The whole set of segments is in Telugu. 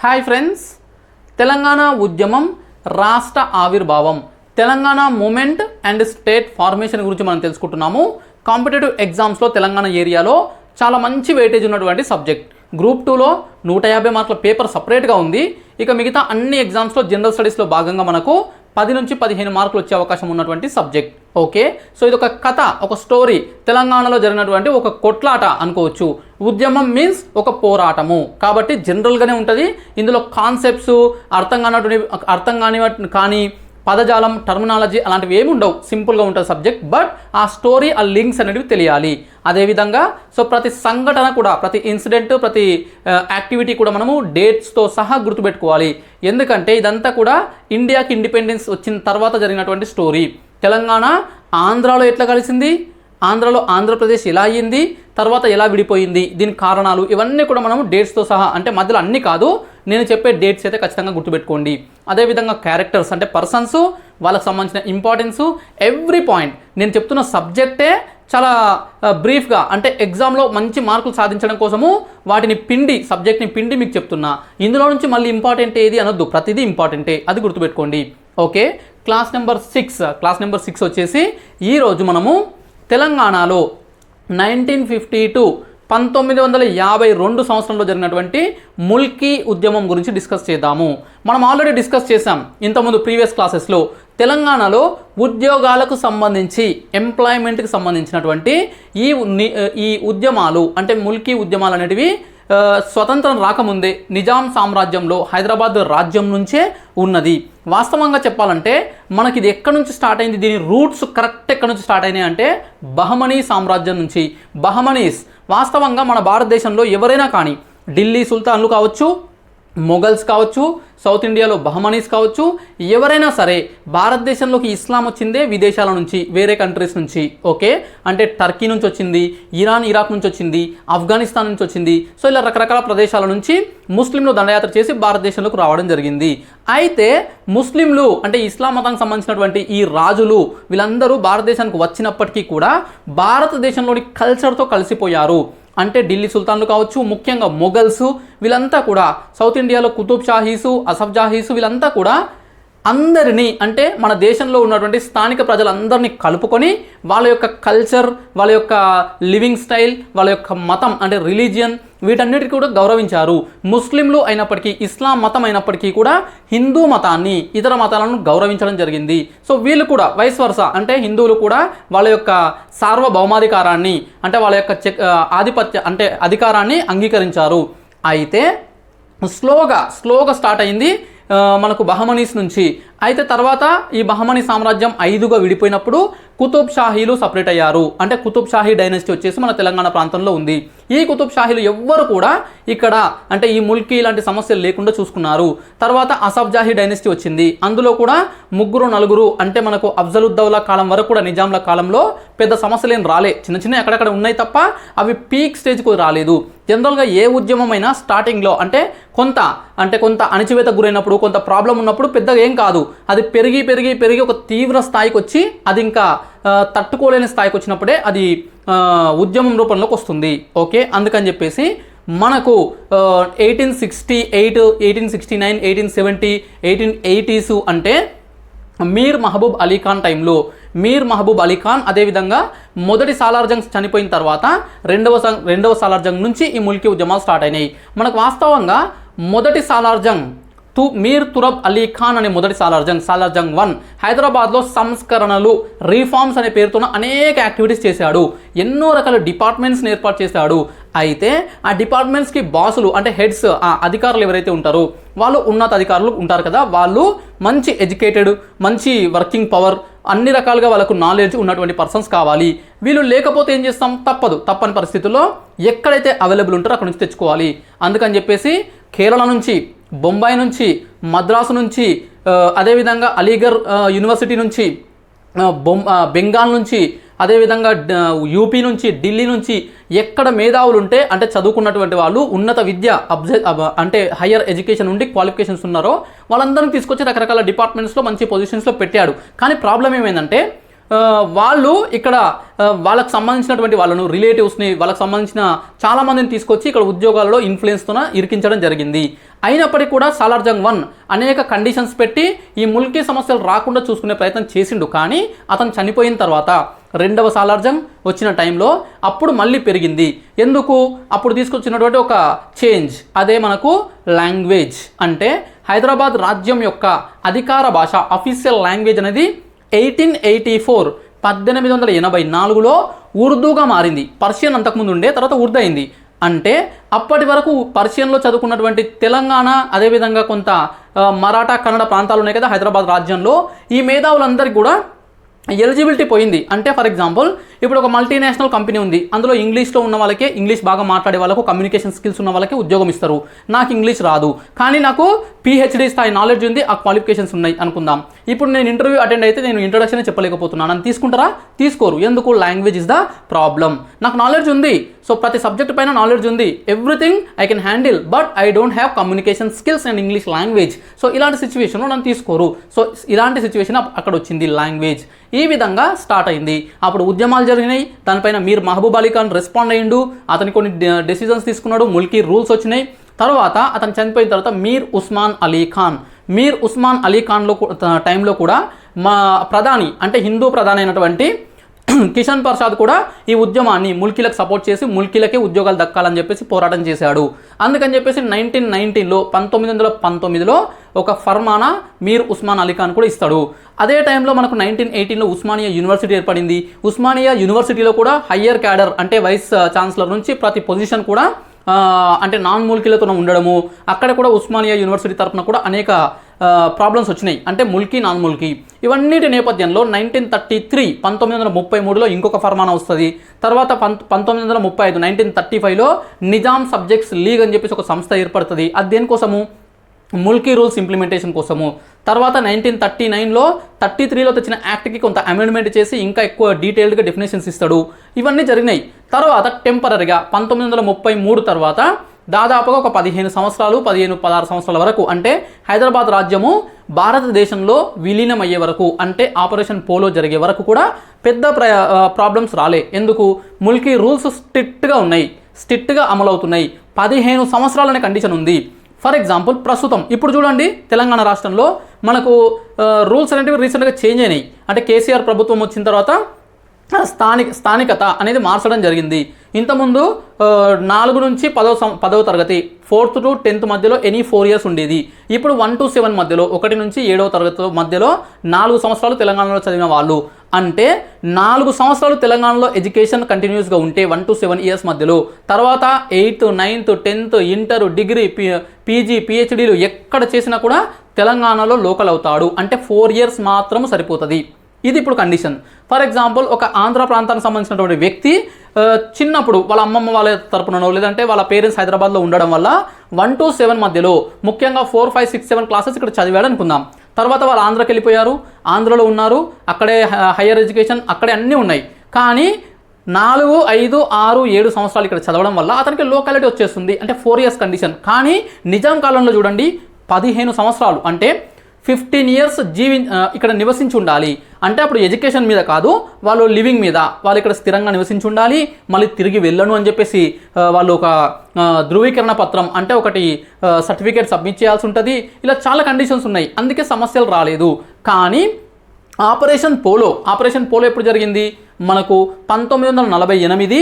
హాయ్ ఫ్రెండ్స్, తెలంగాణ ఉద్యమం, రాష్ట్ర ఆవిర్భావం, Telangana movement and state formation గురించి మనం తెలుసుకుంటున్నాము. కాంపిటేటివ్ ఎగ్జామ్స్లో తెలంగాణ ఏరియాలో చాలా మంచి వెయిటేజ్ ఉన్నటువంటి సబ్జెక్ట్. గ్రూప్ 2లో 150 మార్కుల పేపర్ సపరేట్గా ఉంది. ఇక మిగతా అన్ని ఎగ్జామ్స్లో జనరల్ స్టడీస్లో భాగంగా మనకు 10 నుంచి 15 మార్కులు వచ్చే అవకాశం ఉన్నటువంటి సబ్జెక్ట్. ఓకే, సో ఇది ఒక కథ, ఒక స్టోరీ, తెలంగాణలో జరిగినటువంటి ఒక కొట్లాట అనుకోవచ్చు. ఉద్యమం మీన్స్ ఒక పోరాటము కాబట్టి జనరల్గానే ఉంటుంది. ఇందులో కాన్సెప్ట్స్ అర్థం కానీ పదజాలం, టర్మినాలజీ అలాంటివి ఏమి ఉండవు. సింపుల్గా ఉంటుంది సబ్జెక్ట్. బట్ ఆ స్టోరీ, ఆ లింక్స్ అనేవి తెలియాలి. అదేవిధంగా సో ప్రతి సంఘటన కూడా, ప్రతి ఇన్సిడెంట్, ప్రతి యాక్టివిటీ కూడా మనము డేట్స్తో సహా గుర్తుపెట్టుకోవాలి. ఎందుకంటే ఇదంతా కూడా ఇండియాకి ఇండిపెండెన్స్ వచ్చిన తర్వాత జరిగినటువంటి స్టోరీ. తెలంగాణ ఆంధ్రాలో ఎట్లా కలిసింది, ఆంధ్రాలో ఆంధ్రప్రదేశ్ ఎలా అయ్యింది, తర్వాత ఎలా విడిపోయింది, దీని కారణాలు, ఇవన్నీ కూడా మనము డేట్స్తో సహా, అంటే మధ్యలో అన్నీ కాదు, నేను చెప్పే డేట్స్ అయితే ఖచ్చితంగా గుర్తుపెట్టుకోండి. అదేవిధంగా క్యారెక్టర్స్ అంటే పర్సన్స్, వాళ్ళకి సంబంధించిన ఇంపార్టెన్సు, ఎవ్రీ పాయింట్. నేను చెప్తున్న సబ్జెక్టే చాలా బ్రీఫ్గా, అంటే ఎగ్జామ్లో మంచి మార్కులు సాధించడం కోసము వాటిని సబ్జెక్ట్ని పిండి మీకు చెప్తున్నా. ఇందులో నుంచి మళ్ళీ ఇంపార్టెంట్ ఏది అనొద్దు, ప్రతిదీ ఇంపార్టెంటే, అది గుర్తుపెట్టుకోండి. ఓకే, క్లాస్ నెంబర్ 6 వచ్చేసి ఈరోజు మనము తెలంగాణలో 1952 సంవత్సరంలో జరిగినటువంటి ముల్కీ ఉద్యమం గురించి డిస్కస్ చేద్దాము. మనం ఆల్రెడీ డిస్కస్ చేసాం ఇంతకుముందు ప్రీవియస్ క్లాసెస్లో. తెలంగాణలో ఉద్యోగాలకు సంబంధించి, ఎంప్లాయ్మెంట్కి సంబంధించినటువంటి ఈ ఉద్యమాలు, అంటే ముల్కీ ఉద్యమాలు అనేటివి స్వతంత్రం రాకముందే నిజాం సామ్రాజ్యంలో, హైదరాబాద్ రాజ్యం నుంచే ఉన్నది. వాస్తవంగా చెప్పాలంటే మనకి ఇది ఎక్కడి నుంచి స్టార్ట్ అయింది, దీని రూట్స్ కరెక్ట్ ఎక్కడి నుంచి స్టార్ట్ అయినాయి అంటే బహమనీ సామ్రాజ్యం నుంచి. బహమనీస్ వాస్తవంగా మన భారతదేశంలో ఎవరైనా కానీ, ఢిల్లీ సుల్తాన్లు కావచ్చు, మొఘల్స్ కావచ్చు, సౌత్ ఇండియాలో బహమనీస్ కావచ్చు, ఎవరైనా సరే భారతదేశంలోకి ఇస్లాం వచ్చిందే విదేశాల నుంచి, వేరే కంట్రీస్ నుంచి. ఓకే, అంటే టర్కీ నుంచి వచ్చింది, ఇరాన్ ఇరాక్ నుంచి వచ్చింది, ఆఫ్ఘనిస్తాన్ నుంచి వచ్చింది. సో ఇలా రకరకాల ప్రదేశాల నుంచి ముస్లింలు దండయాత్ర చేసి భారతదేశంలోకి రావడం జరిగింది. అయితే ముస్లింలు అంటే ఇస్లాం మతానికి సంబంధించినటువంటి ఈ రాజులు వీళ్ళందరూ భారతదేశానికి వచ్చినప్పటికీ కూడా భారతదేశంలోని కల్చర్తో కలిసిపోయారు. అంటే ఢిల్లీ సుల్తాన్లు కావచ్చు, ముఖ్యంగా మొఘల్స్, వీళ్ళంతా కూడా సౌత్ ఇండియాలో కుతుబ్ షాహీసు, అసఫ్ జాహీసు, వీళ్ళంతా కూడా అందరినీ, అంటే మన దేశంలో ఉన్నటువంటి స్థానిక ప్రజలందరినీ కలుపుకొని వాళ్ళ యొక్క కల్చర్, వాళ్ళ యొక్క లివింగ్ స్టైల్, వాళ్ళ యొక్క మతం అంటే రిలీజియన్, వీటన్నిటికీ కూడా గౌరవించారు. ముస్లింలు అయినప్పటికీ, ఇస్లాం మతం అయినప్పటికీ కూడా హిందూ మతాన్ని, ఇతర మతాలను గౌరవించడం జరిగింది. సో వీళ్ళు కూడా వైస్ వర్సా, అంటే హిందువులు కూడా వాళ్ళ యొక్క సార్వభౌమాధికారాన్ని, అంటే వాళ్ళ యొక్క అధికారాన్ని అంగీకరించారు. అయితే స్లోగా స్టార్ట్ అయింది మనకు బహమనీస్ నుంచి. అయితే తర్వాత ఈ బహమనీ సామ్రాజ్యం 5గా విడిపోయినప్పుడు కుతుబ్ షాహీలు సపరేట్ అయ్యారు. అంటే కుతుబ్ షాహీ డైనెస్టీ వచ్చేసి మన తెలంగాణ ప్రాంతంలో ఉంది. ఈ కుతుబ్ షాహీలు ఎవ్వరు కూడా ఇక్కడ అంటే ఈ ముల్కీ లాంటి సమస్యలు లేకుండా చూసుకున్నారు. తర్వాత అసఫ్ జాహీ డైనెస్టీ వచ్చింది. అందులో కూడా 3-4, అంటే మనకు అఫ్జలుద్దౌలా కాలం వరకు కూడా, నిజాంల కాలంలో పెద్ద సమస్యలు ఏం రాలే, చిన్న అక్కడక్కడ ఉన్నాయి తప్ప అవి పీక్ స్టేజ్కు రాలేదు. జనరల్గా ఏ ఉద్యమమైనా స్టార్టింగ్లో అంటే కొంత అణచివేత గురైనప్పుడు, కొంత ప్రాబ్లం ఉన్నప్పుడు పెద్దగా ఏం కాదు, అది పెరిగి ఒక తీవ్ర స్థాయికి వచ్చి అది ఇంకా తట్టుకోలేని స్థాయికి వచ్చినప్పుడే అది ఉద్యమం రూపంలోకి వస్తుంది. ఓకే, అందుకని చెప్పేసి మనకు 1868, 1869, 1870, 1880s అంటే మీర్ మహబూబ్ అలీ ఖాన్ టైంలో, అదేవిధంగా మొదటి సాలార్జంగ్ చనిపోయిన తర్వాత రెండవ సాలార్జంగ్ నుంచి ఈ ముల్కీ ఉద్యమాలు స్టార్ట్ అయినాయి. మనకు వాస్తవంగా మొదటి సాలార్జంగ్ మీర్ తురబ్ అలీ ఖాన్ అనే మొదటి సాలార్జంగ్ 1 హైదరాబాద్లో సంస్కరణలు, రీఫార్మ్స్ అనే పేరుతో అనేక యాక్టివిటీస్ చేశాడు. ఎన్నో రకాల డిపార్ట్మెంట్స్ని ఏర్పాటు చేశాడు. అయితే ఆ డిపార్ట్మెంట్స్కి బాసులు అంటే హెడ్స్, అధికారులు ఎవరైతే ఉంటారో వాళ్ళు ఉన్నతాధికారులు ఉంటారు కదా, వాళ్ళు మంచి ఎడ్యుకేటెడ్, మంచి వర్కింగ్ పవర్, అన్ని రకాలుగా వాళ్ళకు నాలెడ్జ్ ఉన్నటువంటి పర్సన్స్ కావాలి. వీళ్ళు లేకపోతే ఏం చేస్తాం, తప్పని పరిస్థితుల్లో ఎక్కడైతే అవైలబుల్ ఉంటారో అక్కడ నుంచి తెచ్చుకోవాలి. అందుకని చెప్పేసి కేరళ నుంచి, బొంబాయి నుంచి, మద్రాసు నుంచి, అదేవిధంగా అలీగర్ యూనివర్సిటీ నుంచి, బెంగాల్ నుంచి, అదేవిధంగా యూపీ నుంచి, ఢిల్లీ నుంచి ఎక్కడ మేధావులు ఉంటే, అంటే చదువుకున్నటువంటి వాళ్ళు, ఉన్నత విద్య అంటే హయ్యర్ ఎడ్యుకేషన్ ఉండి క్వాలిఫికేషన్స్ ఉన్నారో వాళ్ళందరినీ తీసుకొచ్చి రకరకాల డిపార్ట్మెంట్స్లో మంచి పొజిషన్స్లో పెట్టాడు. కానీ ప్రాబ్లం ఏమైందంటే వాళ్ళు ఇక్కడ వాళ్ళకు సంబంధించినటువంటి వాళ్ళను రిలేటివ్స్ని వాళ్ళకి సంబంధించిన చాలామందిని తీసుకొచ్చి ఇక్కడ ఉద్యోగాలలో ఇన్ఫ్లుయెన్స్తో ఇరికించడం జరిగింది. అయినప్పటికీ కూడా సాలార్జంగ్ 1 అనేక కండిషన్స్ పెట్టి ఈ ముల్కీ సమస్యలు రాకుండా చూసుకునే ప్రయత్నం చేసిండు. కానీ అతను చనిపోయిన తర్వాత రెండవ సాలార్జంగ్ వచ్చిన టైంలో అప్పుడు మళ్ళీ పెరిగింది. ఎందుకు? అప్పుడు తీసుకొచ్చినటువంటి ఒక చేంజ్, అదే మనకు లాంగ్వేజ్. అంటే హైదరాబాద్ రాజ్యం యొక్క అధికార భాష అఫీషియల్ లాంగ్వేజ్ అనేది 1884 1884లో ఉర్దూగా మారింది. పర్షియన్ అంతకుముందు ఉండే, తర్వాత ఉర్దూ అయింది. అంటే అప్పటి వరకు పర్షియన్లో చదువుకున్నటువంటి తెలంగాణ, అదేవిధంగా కొంత మరాఠా కన్నడ ప్రాంతాలు ఉన్నాయి కదా హైదరాబాద్ రాజ్యంలో, ఈ మేధావులందరికీ కూడా ఎలిజిబిలిటీ పోయింది. అంటే ఫర్ ఎగ్జాంపుల్ ఇప్పుడు ఒక మల్టీనేషనల్ కంపెనీ ఉంది, అందులో ఇంగ్లీష్లో ఉన్న వాళ్ళకే, ఇంగ్లీష్ బాగా మాట్లాడే వాళ్ళకు, కమ్యూనికేషన్ స్కిల్స్ ఉన్న వాళ్ళకి ఉద్యోగం ఇస్తారు. నాకు ఇంగ్లీష్ రాదు కానీ నాకు PhD స్థాయి నాలెడ్జ్ ఉంది, ఆ క్వాలిఫికేషన్స్ ఉన్నాయి అనుకుందాం. ఇప్పుడు నేను ఇంటర్వ్యూ అటెండ్ అయితే నేను ఇంట్రొడక్షన్ చెప్పలేకపోతున్నాను అని తీసుకుంటారా? తీసుకోరు. ఎందుకు? Language is the problem. నాకు నాలెడ్జ్ ఉంది, సో ప్రతి సబ్జెక్ట్ పైన నాలెడ్జ్ ఉంది, everything I can handle, but I don't have communication skills and English language. So ఇలాంటి సిచ్యువేషన్లో నన్ను తీసుకోరు. సో ఇలాంటి సిచ్యువేషన్ అక్కడ వచ్చింది లాంగ్వేజ్. ఈ విధంగా స్టార్ట్ అయింది. అప్పుడు ఉద్యమాలు జరిగినాయి, దానిపైన మీర్ మహబూబ్ అలీ ఖాన్ రెస్పాండ్ అయ్యిండు, అతని కొన్ని డెసిజన్స్ తీసుకున్నాడు, ముల్కీ రూల్స్ వచ్చినాయి. తర్వాత అతను చనిపోయిన తర్వాత మీర్ ఉస్మాన్ అలీ ఖాన్లో టైంలో కూడా మా ప్రధాని, అంటే హిందూ ప్రధాని అయినటువంటి కిషన్ ప్రసాద్ కూడా ఈ ఉద్యమాన్ని ముల్కీలకు సపోర్ట్ చేసి ముల్కీలకే ఉద్యోగాలు దక్కాలని చెప్పేసి పోరాటం చేశాడు. అందుకని చెప్పేసి 1919లో ఒక ఫర్మానా మీర్ ఉస్మాన్ అలీ ఖాన్ కూడా ఇస్తాడు. అదే టైంలో మనకు 1918లో ఉస్మానియా యూనివర్సిటీ ఏర్పడింది. ఉస్మానియా యూనివర్సిటీలో కూడా హయ్యర్ క్యాడర్, అంటే వైస్ ఛాన్సలర్ నుంచి ప్రతి పొజిషన్ కూడా అంటే నాన్ ముల్కీలతో ఉండడము, అక్కడ కూడా ఉస్మానియా యూనివర్సిటీ తరఫున కూడా అనేక ప్రాబ్లమ్స్ వచ్చినాయి, అంటే ముల్కీ నాన్ ముల్కీ. ఇవన్నిటి నేపథ్యంలో 1933లో ఇంకొక ఫర్మానా వస్తుంది. తర్వాత 1935 1935లో నిజాం సబ్జెక్ట్స్ లీగ్ అని చెప్పేసి ఒక సంస్థ ఏర్పడుతుంది. అది దేనికోసము? ముల్కీ రూల్స్ ఇంప్లిమెంటేషన్ కోసము. తర్వాత 1939లో 33లో తెచ్చిన యాక్ట్కి కొంత అమెండ్మెంట్ చేసి ఇంకా ఎక్కువ డీటెయిల్డ్గా డెఫినేషన్స్ ఇస్తాడు. ఇవన్నీ జరిగినాయి. తర్వాత టెంపరీగా 1933 తర్వాత దాదాపుగా ఒక 15 సంవత్సరాలు 16 సంవత్సరాల వరకు, అంటే హైదరాబాద్ రాజ్యము భారతదేశంలో విలీనం అయ్యే వరకు, అంటే ఆపరేషన్ పోలో జరిగే వరకు కూడా పెద్ద ప్రాబ్లమ్స్ రాలే. ఎందుకు? ముల్కీ రూల్స్ స్ట్రిక్ట్గా అమలవుతున్నాయి. 15 సంవత్సరాలనే కండిషన్ ఉంది. ఫర్ ఎగ్జాంపుల్ ప్రస్తుతం ఇప్పుడు చూడండి, తెలంగాణ రాష్ట్రంలో మనకు రూల్స్ అనేటివి రీసెంట్గా చేంజ్ అయినాయి. అంటే కేసీఆర్ ప్రభుత్వం వచ్చిన తర్వాత స్థానికత అనేది మార్చడం జరిగింది. ఇంతకుముందు 4 నుంచి 10వ తరగతి 4th to 10th మధ్యలో ఎనీ 4 years ఉండేది. ఇప్పుడు 1 to 7 మధ్యలో, 1 నుంచి 7వ తరగతి మధ్యలో 4 సంవత్సరాలు తెలంగాణలో చదివిన వాళ్ళు, అంటే 4 సంవత్సరాలు తెలంగాణలో ఎడ్యుకేషన్ కంటిన్యూస్గా ఉంటే 1 to 7 years మధ్యలో, తర్వాత 8th 9th 10th inter degree PG PhDలు ఎక్కడ చేసినా కూడా తెలంగాణలో లోకల్ అవుతాడు. అంటే 4 years మాత్రం సరిపోతుంది. ఇది ఇప్పుడు కండిషన్. ఫర్ ఎగ్జాంపుల్ ఒక ఆంధ్ర ప్రాంతానికి సంబంధించినటువంటి వ్యక్తి చిన్నప్పుడు వాళ్ళ అమ్మమ్మ వాళ్ళ తరపునో లేదంటే వాళ్ళ పేరెంట్స్ హైదరాబాద్లో ఉండడం వల్ల 1 to 7 మధ్యలో, ముఖ్యంగా 4, 5, 6, 7 క్లాసెస్ ఇక్కడ చదివాడు అనుకుందాం. తర్వాత వాళ్ళు ఆంధ్రాకి వెళ్ళిపోయారు, ఆంధ్రలో ఉన్నారు, అక్కడే హయ్యర్ ఎడ్యుకేషన్ అక్కడే అన్నీ ఉన్నాయి. కానీ 4, 5, 6, 7 సంవత్సరాలు ఇక్కడ చదవడం వల్ల అతనికి లోకాలిటీ వచ్చేస్తుంది. అంటే 4 years కండిషన్. కానీ నిజాం కాలంలో చూడండి 15 సంవత్సరాలు, అంటే 15 years ఇక్కడ నివసించి ఉండాలి. అంటే అప్పుడు ఎడ్యుకేషన్ మీద కాదు, వాళ్ళు లివింగ్ మీద, వాళ్ళు ఇక్కడ స్థిరంగా నివసించి ఉండాలి, మళ్ళీ తిరిగి వెళ్ళను అని చెప్పేసి వాళ్ళు ఒక ధృవీకరణ పత్రం, అంటే ఒకటి సర్టిఫికేట్ సబ్మిట్ చేయాల్సి ఉంటుంది. ఇలా చాలా కండిషన్స్ ఉన్నాయి, అందుకే సమస్యలు రాలేదు. కానీ ఆపరేషన్ పోలో ఎప్పుడు జరిగింది? మనకు 1948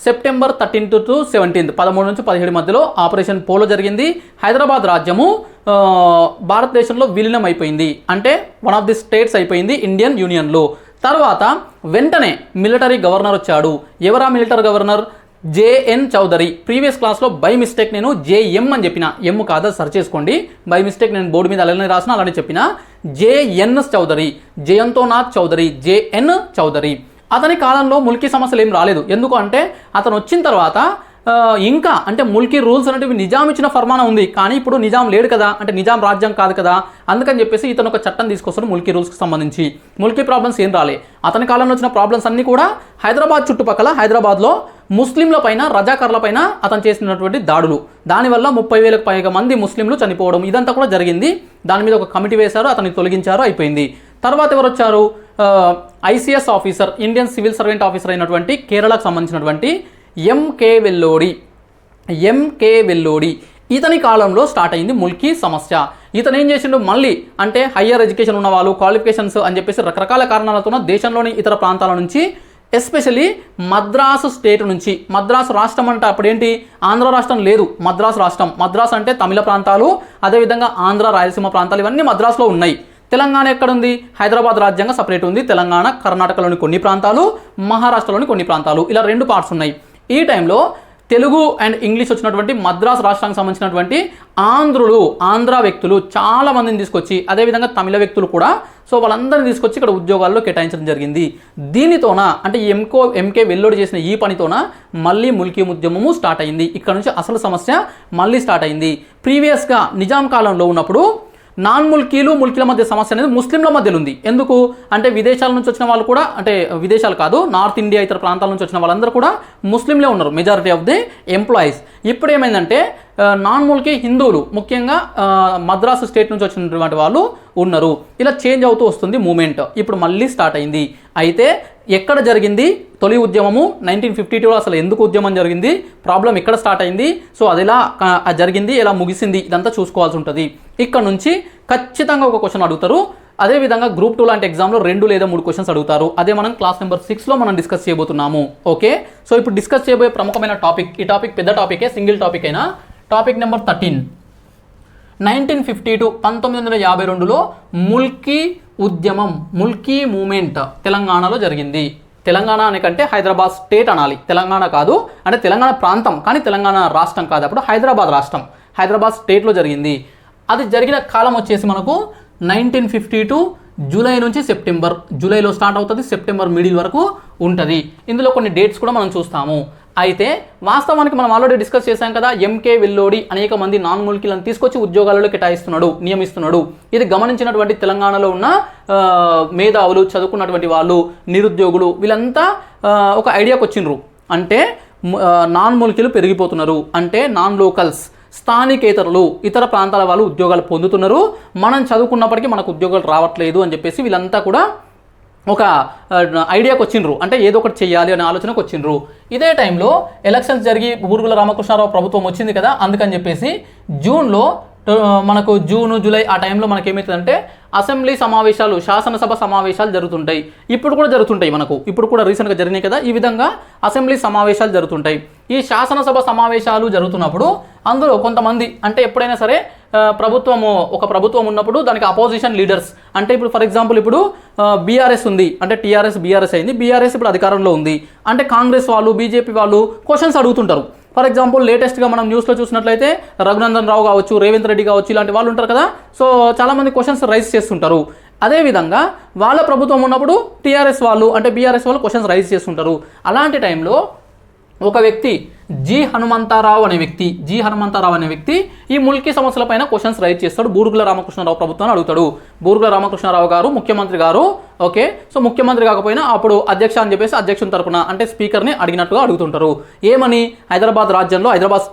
సెప్టెంబర్ 13th to 17th 13 నుంచి 17 మధ్యలో ఆపరేషన్ పోలో జరిగింది. హైదరాబాద్ రాజ్యము భారతదేశంలో విలీనం అయిపోయింది, అంటే వన్ ఆఫ్ ది స్టేట్స్ అయిపోయింది ఇండియన్ యూనియన్లో. తర్వాత వెంటనే మిలిటరీ గవర్నర్ వచ్చాడు. ఎవరా military governor? JN Chaudhuri. Previous క్లాస్లో బై మిస్టేక్ నేను జేఎం అని చెప్పిన, ఎమ్ కాదా సర్చ్ చేసుకోండి. బై మిస్టేక్ నేను బోర్డు మీద అలానే రాసిన, అలానే చెప్పిన. J N Chaudhuri, Jayantonath Chaudhuri, J N Chaudhuri. అతని కాలంలో ముల్కీ సమస్యలు ఏం రాలేదు. ఎందుకు అంటే అతను వచ్చిన తర్వాత ఇంకా అంటే ముల్కీ రూల్స్ అనేటివి నిజాం ఇచ్చిన ఫర్మానా ఉంది, కానీ ఇప్పుడు నిజాం లేడు కదా, అంటే నిజాం రాజ్యం కాదు కదా. అందుకని చెప్పేసి ఇతను ఒక చట్టం తీసుకొస్తాడు ముల్కీ రూల్స్కి సంబంధించి. ముల్కీ ప్రాబ్లమ్స్ ఏం రాలే. అతని కాలంలో వచ్చిన ప్రాబ్లమ్స్ అన్నీ కూడా హైదరాబాద్ చుట్టుపక్కల, హైదరాబాద్లో ముస్లింల పైన, రజాకర్ల పైన అతను చేసినటువంటి దాడులు, దానివల్ల 30,000కు పైగా మంది ముస్లింలు చనిపోవడం, ఇదంతా కూడా జరిగింది. దాని మీద ఒక కమిటీ వేశారు, అతన్ని తొలగించారు, అయిపోయింది. తర్వాత ఎవరు వచ్చారు, ICS officer, Indian civil servant officer అయినటువంటి కేరళకు సంబంధించినటువంటి ఎంకే వెల్లోడి ఇతని కాలంలో స్టార్ట్ అయింది ముల్కీ సమస్య. ఇతను ఏం చేసిండు, మళ్ళీ అంటే హయ్యర్ ఎడ్యుకేషన్ ఉన్న వాళ్ళు, క్వాలిఫికేషన్స్ అని చెప్పేసి రకరకాల కారణాలతో దేశంలోని ఇతర ప్రాంతాల నుంచి, ఎస్పెషల్లీ మద్రాసు స్టేట్ నుంచి, మద్రాసు రాష్ట్రం అంటే అప్పుడేంటి ఆంధ్ర రాష్ట్రం లేదు, మద్రాసు రాష్ట్రం, మద్రాసు అంటే తమిళ ప్రాంతాలు, అదేవిధంగా ఆంధ్ర రాయలసీమ ప్రాంతాలు ఇవన్నీ మద్రాసులో ఉన్నాయి. తెలంగాణ ఎక్కడుంది, హైదరాబాద్ రాజ్యాంగం సపరేట్ ఉంది. తెలంగాణ కర్ణాటకలోని కొన్ని ప్రాంతాలు, మహారాష్ట్రలోని కొన్ని ప్రాంతాలు, ఇలా 2 పార్ట్స్ ఉన్నాయి. ఈ టైంలో తెలుగు అండ్ ఇంగ్లీష్ వచ్చినటువంటి మద్రాసు రాష్ట్రానికి సంబంధించినటువంటి ఆంధ్ర వ్యక్తులు చాలా మందిని తీసుకొచ్చి, అదేవిధంగా తమిళ వ్యక్తులు కూడా, సో వాళ్ళందరినీ తీసుకొచ్చి ఇక్కడ ఉద్యోగాల్లో కేటాయించడం జరిగింది. దీనితోన అంటే ఎంకే వెల్లోడి చేసిన ఈ పనితోన మళ్ళీ ముల్కీ ఉద్యమము స్టార్ట్ అయింది. ఇక్కడ నుంచి అసలు సమస్య మళ్ళీ స్టార్ట్ అయింది. ప్రీవియస్గా నిజాం కాలంలో ఉన్నప్పుడు నాన్ ముల్కీలు ముల్కీల మధ్య సమస్య అనేది ముస్లింల మధ్యలో ఉంది. ఎందుకు అంటే విదేశాల నుంచి వచ్చిన వాళ్ళు కూడా, అంటే విదేశాలు కాదు, నార్త్ ఇండియా ఇతర ప్రాంతాల నుంచి వచ్చిన వాళ్ళందరూ కూడా ముస్లింలే ఉన్నారు, మెజారిటీ ఆఫ్ ది ఎంప్లాయీస్. ఇప్పుడు ఏమైందంటే నాన్ ముల్కీ హిందువులు, ముఖ్యంగా మద్రాసు స్టేట్ నుంచి వచ్చినటువంటి వాళ్ళు ఉన్నారు. ఇలా చేంజ్ అవుతూ వస్తుంది మూమెంట్. ఇప్పుడు మళ్ళీ స్టార్ట్ అయింది. అయితే ఎక్కడ జరిగింది తొలి ఉద్యమము, 1952లో అసలు ఎందుకు ఉద్యమం జరిగింది, ప్రాబ్లం ఎక్కడ స్టార్ట్ అయింది, సో అది ఎలా జరిగింది, ఎలా ముగిసింది, ఇదంతా చూసుకోవాల్సి ఉంటుంది. ఇక్కడ నుంచి ఖచ్చితంగా ఒక క్వశ్చన్ అడుగుతారు. అదేవిధంగా గ్రూప్ 2 లాంటి ఎగ్జామ్లో 2 లేదా 3 క్వశ్చన్స్ అడుగుతారు. అదే మనం క్లాస్ నెంబర్ 6లో మనం డిస్కస్ చేయబోతున్నాము. ఓకే, సో ఇప్పుడు డిస్కస్ చేయబోయే ప్రముఖమైన టాపిక్, ఈ టాపిక్ పెద్ద టాపికే, సింగిల్ టాపిక్ అయినా, టాపిక్ నెంబర్ 13. 1952 1952లో ముల్కీ ఉద్యమం, ముల్కీ మూమెంట్ తెలంగాణలో జరిగింది. తెలంగాణ అనే కంటే హైదరాబాద్ స్టేట్ అనాలి, తెలంగాణ కాదు, అంటే తెలంగాణ ప్రాంతం కానీ తెలంగాణ రాష్ట్రం కాదు. అప్పుడు హైదరాబాద్ రాష్ట్రం, హైదరాబాద్ స్టేట్లో జరిగింది. అది జరిగిన కాలం వచ్చేసి మనకు 1952 జూలై నుంచి సెప్టెంబర్, జూలైలో స్టార్ట్ అవుతుంది, సెప్టెంబర్ మిడిల్ వరకు ఉంటుంది. ఇందులో కొన్ని డేట్స్ కూడా మనం చూస్తాము. అయితే వాస్తవానికి మనం ఆల్రెడీ డిస్కస్ చేశాం కదా, ఎంకే వెల్లోడి అనేక మంది నాన్ ముల్కీలను తీసుకొచ్చి ఉద్యోగాలలో కేటాయిస్తున్నాడు, నియమిస్తున్నాడు. ఇది గమనించినటువంటి తెలంగాణలో ఉన్న మేధావులు, చదువుకున్నటువంటి వాళ్ళు, నిరుద్యోగులు, వీళ్ళంతా ఒక ఐడియాకి వచ్చిండ్రు. అంటే నాన్ ముల్కీలు పెరిగిపోతున్నారు, అంటే నాన్ లోకల్స్, స్థానికేతరులు, ఇతర ప్రాంతాల వాళ్ళు ఉద్యోగాలు పొందుతున్నారు, మనం చదువుకున్నప్పటికీ మనకు ఉద్యోగాలు రావట్లేదు అని చెప్పేసి వీళ్ళంతా కూడా ఒక ఐడియాకి వచ్చిండ్రు. అంటే ఏదో ఒకటి చెయ్యాలి అనే ఆలోచనకు వచ్చిండ్రు. ఇదే టైంలో ఎలక్షన్స్ జరిగి బూరుగుల రామకృష్ణారావు ప్రభుత్వం వచ్చింది కదా, అందుకని చెప్పేసి జూన్లో మనకు జూను జూలై ఆ టైంలో మనకి ఏమవుతుందంటే అసెంబ్లీ సమావేశాలు, శాసనసభ సమావేశాలు జరుగుతుంటాయి. ఇప్పుడు కూడా జరుగుతుంటాయి, మనకు ఇప్పుడు కూడా రీసెంట్గా జరిగినాయి కదా. ఈ విధంగా అసెంబ్లీ సమావేశాలు జరుగుతుంటాయి. ఈ శాసనసభ సమావేశాలు జరుగుతున్నప్పుడు అందులో కొంతమంది, అంటే ఎప్పుడైనా సరే ఒక ప్రభుత్వం ఉన్నప్పుడు దానికి అపోజిషన్ లీడర్స్, అంటే ఇప్పుడు ఫర్ ఎగ్జాంపుల్ ఇప్పుడు బీఆర్ఎస్ ఉంది, అంటే టీఆర్ఎస్ బీఆర్ఎస్ అయింది, బీఆర్ఎస్ ఇప్పుడు అధికారంలో ఉంది, అంటే కాంగ్రెస్ వాళ్ళు, బీజేపీ వాళ్ళు క్వశ్చన్స్ అడుగుతుంటారు. ఫర్ ఎగ్జాంపుల్ లేటెస్ట్గా మనం న్యూస్లో చూసినట్లయితే రఘునందన్ రావు కావచ్చు, రేవంత్ రెడ్డి కావచ్చు, ఇలాంటి వాళ్ళు ఉంటారు కదా. సో చాలామంది క్వశ్చన్స్ రైజ్ చేస్తుంటారు. అదేవిధంగా వాళ్ళ ప్రభుత్వం ఉన్నప్పుడు టీఆర్ఎస్ వాళ్ళు, అంటే బీఆర్ఎస్ వాళ్ళు క్వశ్చన్స్ రైజ్ చేస్తుంటారు. అలాంటి టైంలో ఒక వ్యక్తి జి హనుమంతారావు అనే వ్యక్తి ఈ ముల్కీ సమస్యలపైన క్వశ్చన్స్ రైజ్ చేస్తాడు. బూరుగుల రామకృష్ణారావు ప్రభుత్వాన్ని అడుగుతాడు. బూరుగుల రామకృష్ణారావు గారు ముఖ్యమంత్రి గారు, ఓకే, సో ముఖ్యమంత్రి కాకపోయినా అప్పుడు అధ్యక్ష అని చెప్పేసి అధ్యక్షుని తరపున, అంటే స్పీకర్ని అడిగినట్టుగా అడుగుతుంటారు. ఏమని, హైదరాబాద్ రాజ్యంలో, హైదరాబాద్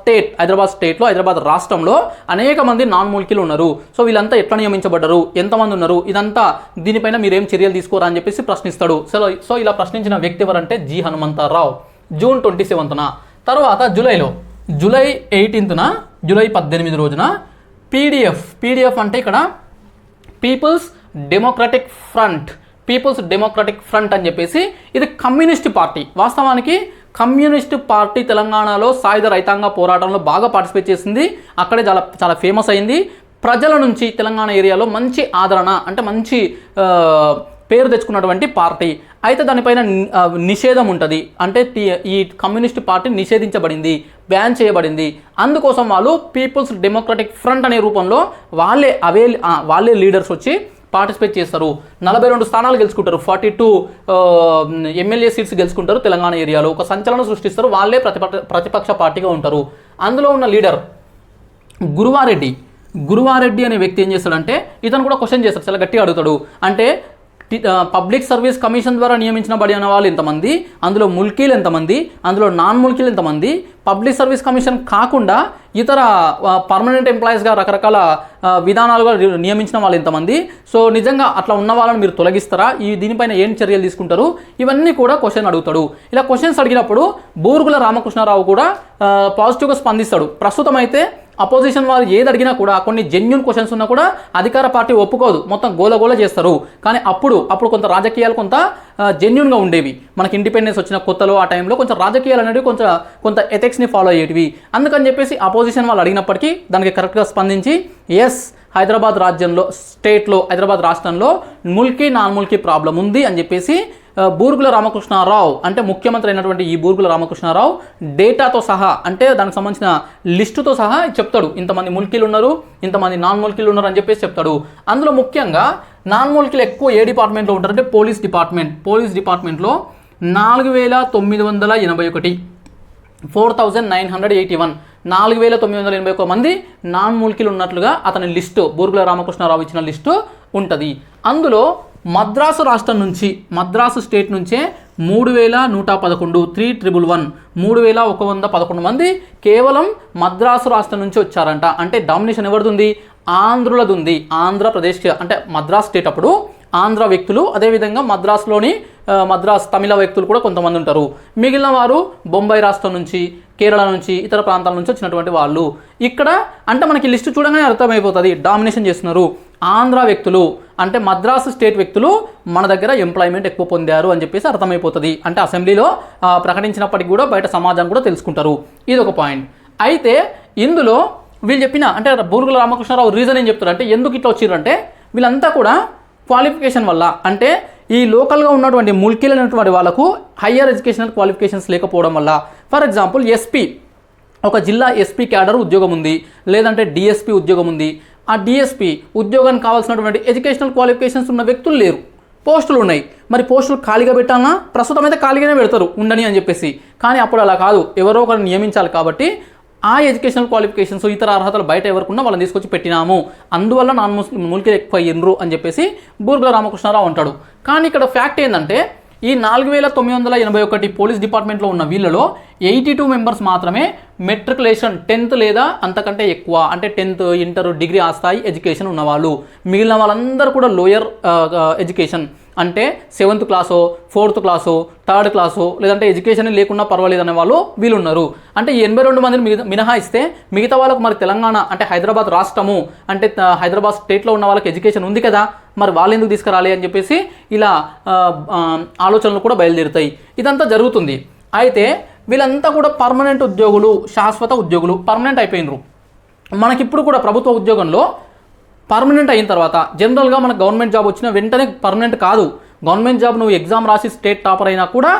స్టేట్లో, హైదరాబాద్ రాష్ట్రంలో అనేక మంది నాన్ ముల్కీలు ఉన్నారు. సో వీళ్ళంతా ఎట్లా నియమించబడ్డారు, ఎంతమంది ఉన్నారు, ఇదంతా దీనిపైన మీరేం చర్యలు తీసుకోరా అని చెప్పేసి ప్రశ్నిస్తాడు. సో ఇలా ప్రశ్నించిన వ్యక్తి ఎవరంటే జి హనుమంతారావు. జూన్ 27న. తర్వాత జూలై 18న, జూలై 18 రోజున పీడిఎఫ్ అంటే ఇక్కడ పీపుల్స్ డెమోక్రటిక్ ఫ్రంట్ అని చెప్పేసి, ఇది కమ్యూనిస్ట్ పార్టీ. వాస్తవానికి కమ్యూనిస్ట్ పార్టీ తెలంగాణలో సాయుధ రైతాంగ పోరాటంలో బాగా పార్టిసిపేట్ చేసింది, అక్కడే చాలా ఫేమస్ అయింది. ప్రజల నుంచి తెలంగాణ ఏరియాలో మంచి ఆదరణ, అంటే మంచి పేరు తెచ్చుకున్నటువంటి పార్టీ. అయితే దానిపైన నిషేధం ఉంటుంది, అంటే ఈ కమ్యూనిస్ట్ పార్టీ నిషేధించబడింది, బ్యాన్ చేయబడింది. అందుకోసం వాళ్ళు పీపుల్స్ డెమోక్రటిక్ ఫ్రంట్ అనే రూపంలో వాళ్ళే లీడర్స్ వచ్చి పార్టిసిపేట్ చేస్తారు. 42 స్థానాలు గెలుచుకుంటారు, 42 ఎమ్మెల్యే సీట్స్ గెలుచుకుంటారు తెలంగాణ ఏరియాలో. ఒక సంచలనం సృష్టిస్తారు, వాళ్ళే ప్రతిపక్ష పార్టీగా ఉంటారు. అందులో ఉన్న లీడర్ గురువారెడ్డి అనే వ్యక్తి ఏం చేస్తాడంటే, ఇతను కూడా క్వశ్చన్ చేస్తాడు, చాలా గట్టిగా అడుగుతాడు. అంటే పబ్లిక్ సర్వీస్ కమిషన్ ద్వారా నియమించబడిన వాళ్ళు ఎంతమంది, అందులో ముల్కీలు ఎంతమంది, అందులో నాన్ ముల్కీలు ఎంతమంది, పబ్లిక్ సర్వీస్ కమిషన్ కాకుండా ఇతర పర్మనెంట్ ఎంప్లాయీస్గా రకరకాల విధానాలుగా నియమించిన వాళ్ళు ఎంతమంది. సో నిజంగా అట్లా ఉన్న వాళ్ళని మీరు తొలగిస్తారా, దీనిపైన ఏం చర్యలు తీసుకుంటారు, ఇవన్నీ కూడా క్వశ్చన్ అడుగుతాడు. ఇలా క్వశ్చన్స్ అడిగినప్పుడు బూరుగుల రామకృష్ణారావు కూడా పాజిటివ్గా స్పందిస్తాడు. ప్రస్తుతం అయితే అపోజిషన్ వారు ఏది అడిగినా కూడా కొన్ని జెన్యూన్ క్వశ్చన్స్ ఉన్నా కూడా అధికార పార్టీ ఒప్పుకోదు, మొత్తం గోలగోల చేస్తారు. కానీ అప్పుడు కొంత రాజకీయాలు కొంత జెన్యూన్గా ఉండేవి. మనకి ఇండిపెండెన్స్ వచ్చిన కొత్తలో ఆ టైంలో కొంచెం రాజకీయాలు అనేవి కొంత ఎథిక్స్ని ఫాలో అయ్యేటివి. అందుకని చెప్పేసి అపోజిషన్ వాళ్ళు అడిగినప్పటికీ దానికి కరెక్ట్గా స్పందించి ఎస్, హైదరాబాద్ హైదరాబాద్ రాష్ట్రంలో ముల్కీ నాన్ ముల్కీ ప్రాబ్లం ఉంది అని చెప్పేసి బూరుగుల రామకృష్ణారావు, అంటే ముఖ్యమంత్రి అయినటువంటి ఈ బూరుగుల రామకృష్ణారావు డేటాతో సహా, అంటే దానికి సంబంధించిన లిస్టుతో సహా చెప్తాడు. ఇంతమంది ముల్కీలు ఉన్నారు, ఇంతమంది నాన్ ముల్కీలు ఉన్నారు అని చెప్పేసి చెప్తాడు. అందులో ముఖ్యంగా నాన్ ముల్కీలు ఎక్కువ ఏ డిపార్ట్మెంట్లో ఉంటారంటే పోలీస్ డిపార్ట్మెంట్లో 4981, 4981 4981 మంది నాన్ ముల్కీలు ఉన్నట్లుగా అతని లిస్టు, బూరుగుల రామకృష్ణారావు ఇచ్చిన లిస్టు ఉంటుంది. అందులో మద్రాసు రాష్ట్రం నుంచి, మద్రాసు స్టేట్ నుంచే 3111 3111 3111 మంది కేవలం మద్రాసు రాష్ట్రం నుంచి వచ్చారంట. అంటే డామినేషన్ ఎవరిది ఉంది? ఆంధ్రులది ఉంది. ఆంధ్రప్రదేశ్ అంటే మద్రాసు స్టేట్ అప్పుడు ఆంధ్ర వ్యక్తులు, అదేవిధంగా మద్రాస్ తమిళ వ్యక్తులు కూడా కొంతమంది ఉంటారు. మిగిలిన వారు బొంబాయి రాష్ట్రం నుంచి, కేరళ నుంచి, ఇతర ప్రాంతాల నుంచి వచ్చినటువంటి వాళ్ళు. ఇక్కడ అంటే మనకి లిస్టు చూడగానే అర్థమైపోతుంది డామినేషన్ చేస్తున్నారు. ఆంధ్ర వ్యక్తులు అంటే మద్రాసు స్టేట్ వ్యక్తులు మన దగ్గర ఎంప్లాయ్మెంట్ ఎక్కువ పొందారు అని చెప్పేసి అర్థమైపోతుంది. అంటే అసెంబ్లీలో ప్రకటించినప్పటికీ కూడా బయట సమాజం కూడా తెలుసుకుంటారు. ఇది ఒక పాయింట్. అయితే ఇందులో వీళ్ళు చెప్పిన, అంటే బూరుగుల రామకృష్ణారావు రీజన్ ఏం చెప్తారు అంటే ఎందుకు ఇట్లా వచ్చిర్రంటే వీళ్ళంతా కూడా క్వాలిఫికేషన్ వల్ల, అంటే ఈ లోకల్గా ఉన్నటువంటి ముల్కీలు అనేటువంటి వాళ్ళకు హయ్యర్ ఎడ్యుకేషనల్ క్వాలిఫికేషన్స్ లేకపోవడం వల్ల. ఫర్ ఎగ్జాంపుల్ ఎస్పీ, ఒక జిల్లా ఎస్పీ క్యాడర్ ఉద్యోగం ఉంది, లేదంటే డిఎస్పీ ఉద్యోగం ఉంది. ఆ డిఎస్పీ ఉద్యోగానికి కావాల్సినటువంటి ఎడ్యుకేషనల్ క్వాలిఫికేషన్స్ ఉన్న వ్యక్తులు లేరు, పోస్టులు ఉన్నాయి. మరి పోస్టులు ఖాళీగా పెట్టాలన్నా ప్రస్తుతం అయితే ఖాళీగానే పెడతారు ఉండని అని చెప్పేసి. కానీ అప్పుడు అలా కాదు, ఎవరో ఒకరిని నియమించాలి. కాబట్టి ఆ ఎడ్యుకేషనల్ క్వాలిఫికేషన్స్, ఇతర అర్హతలు బయట ఎవరుకున్నా వాళ్ళని తీసుకొచ్చి పెట్టినాము, అందువల్ల నాన్ ముల్కీలు ఎక్కువ అయ్యిండ్రు అని చెప్పేసి బూరుగుల రామకృష్ణారావు అంటాడు. కానీ ఇక్కడ ఫ్యాక్ట్ ఏంటంటే ఈ 4981 పోలీస్ డిపార్ట్మెంట్లో ఉన్న వీళ్ళలో 82 మెంబర్స్ మాత్రమే మెట్రికులేషన్ 10th లేదా అంతకంటే ఎక్కువ, అంటే 10th ఇంటర్ డిగ్రీ ఆ స్థాయి ఎడ్యుకేషన్ ఉన్నవాళ్ళు. మిగిలిన వాళ్ళందరూ కూడా లోయర్ ఎడ్యుకేషన్, అంటే 7th క్లాసో 4th క్లాసో 3rd క్లాసో, లేదంటే ఎడ్యుకేషన్ లేకున్నా పర్వాలేదు అనే వాళ్ళు వీళ్ళు ఉన్నారు. అంటే ఈ 82 మందిని మినహాయిస్తే మిగతా వాళ్ళకు మరి తెలంగాణ అంటే హైదరాబాద్ రాష్ట్రము, అంటే హైదరాబాద్ స్టేట్లో ఉన్న వాళ్ళకి ఎడ్యుకేషన్ ఉంది కదా, మరి వాళ్ళు ఎందుకు తీసుకురాలి అని చెప్పేసి ఇలా ఆలోచనలు కూడా బయలుదేరుతాయి. ఇదంతా జరుగుతుంది. అయితే వీళ్ళంతా కూడా పర్మనెంట్ ఉద్యోగులు, శాశ్వత ఉద్యోగులు, పర్మనెంట్ అయిపోయినరు. మనకిప్పుడు కూడా ప్రభుత్వ ఉద్యోగంలో పర్మనెంట్ అయిన తర్వాత జనరల్గా మనకు గవర్నమెంట్ జాబ్ వచ్చిన వెంటనే పర్మనెంట్ కాదు. గవర్నమెంట్ జాబ్ నువ్వు ఎగ్జామ్ రాసి స్టేట్ టాపర్ అయినా కూడా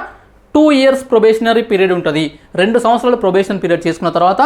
2 years ప్రొబేషనరీ పీరియడ్ ఉంటుంది. 2 సంవత్సరాలు ప్రొబేషన్ పీరియడ్ చేసుకున్న తర్వాత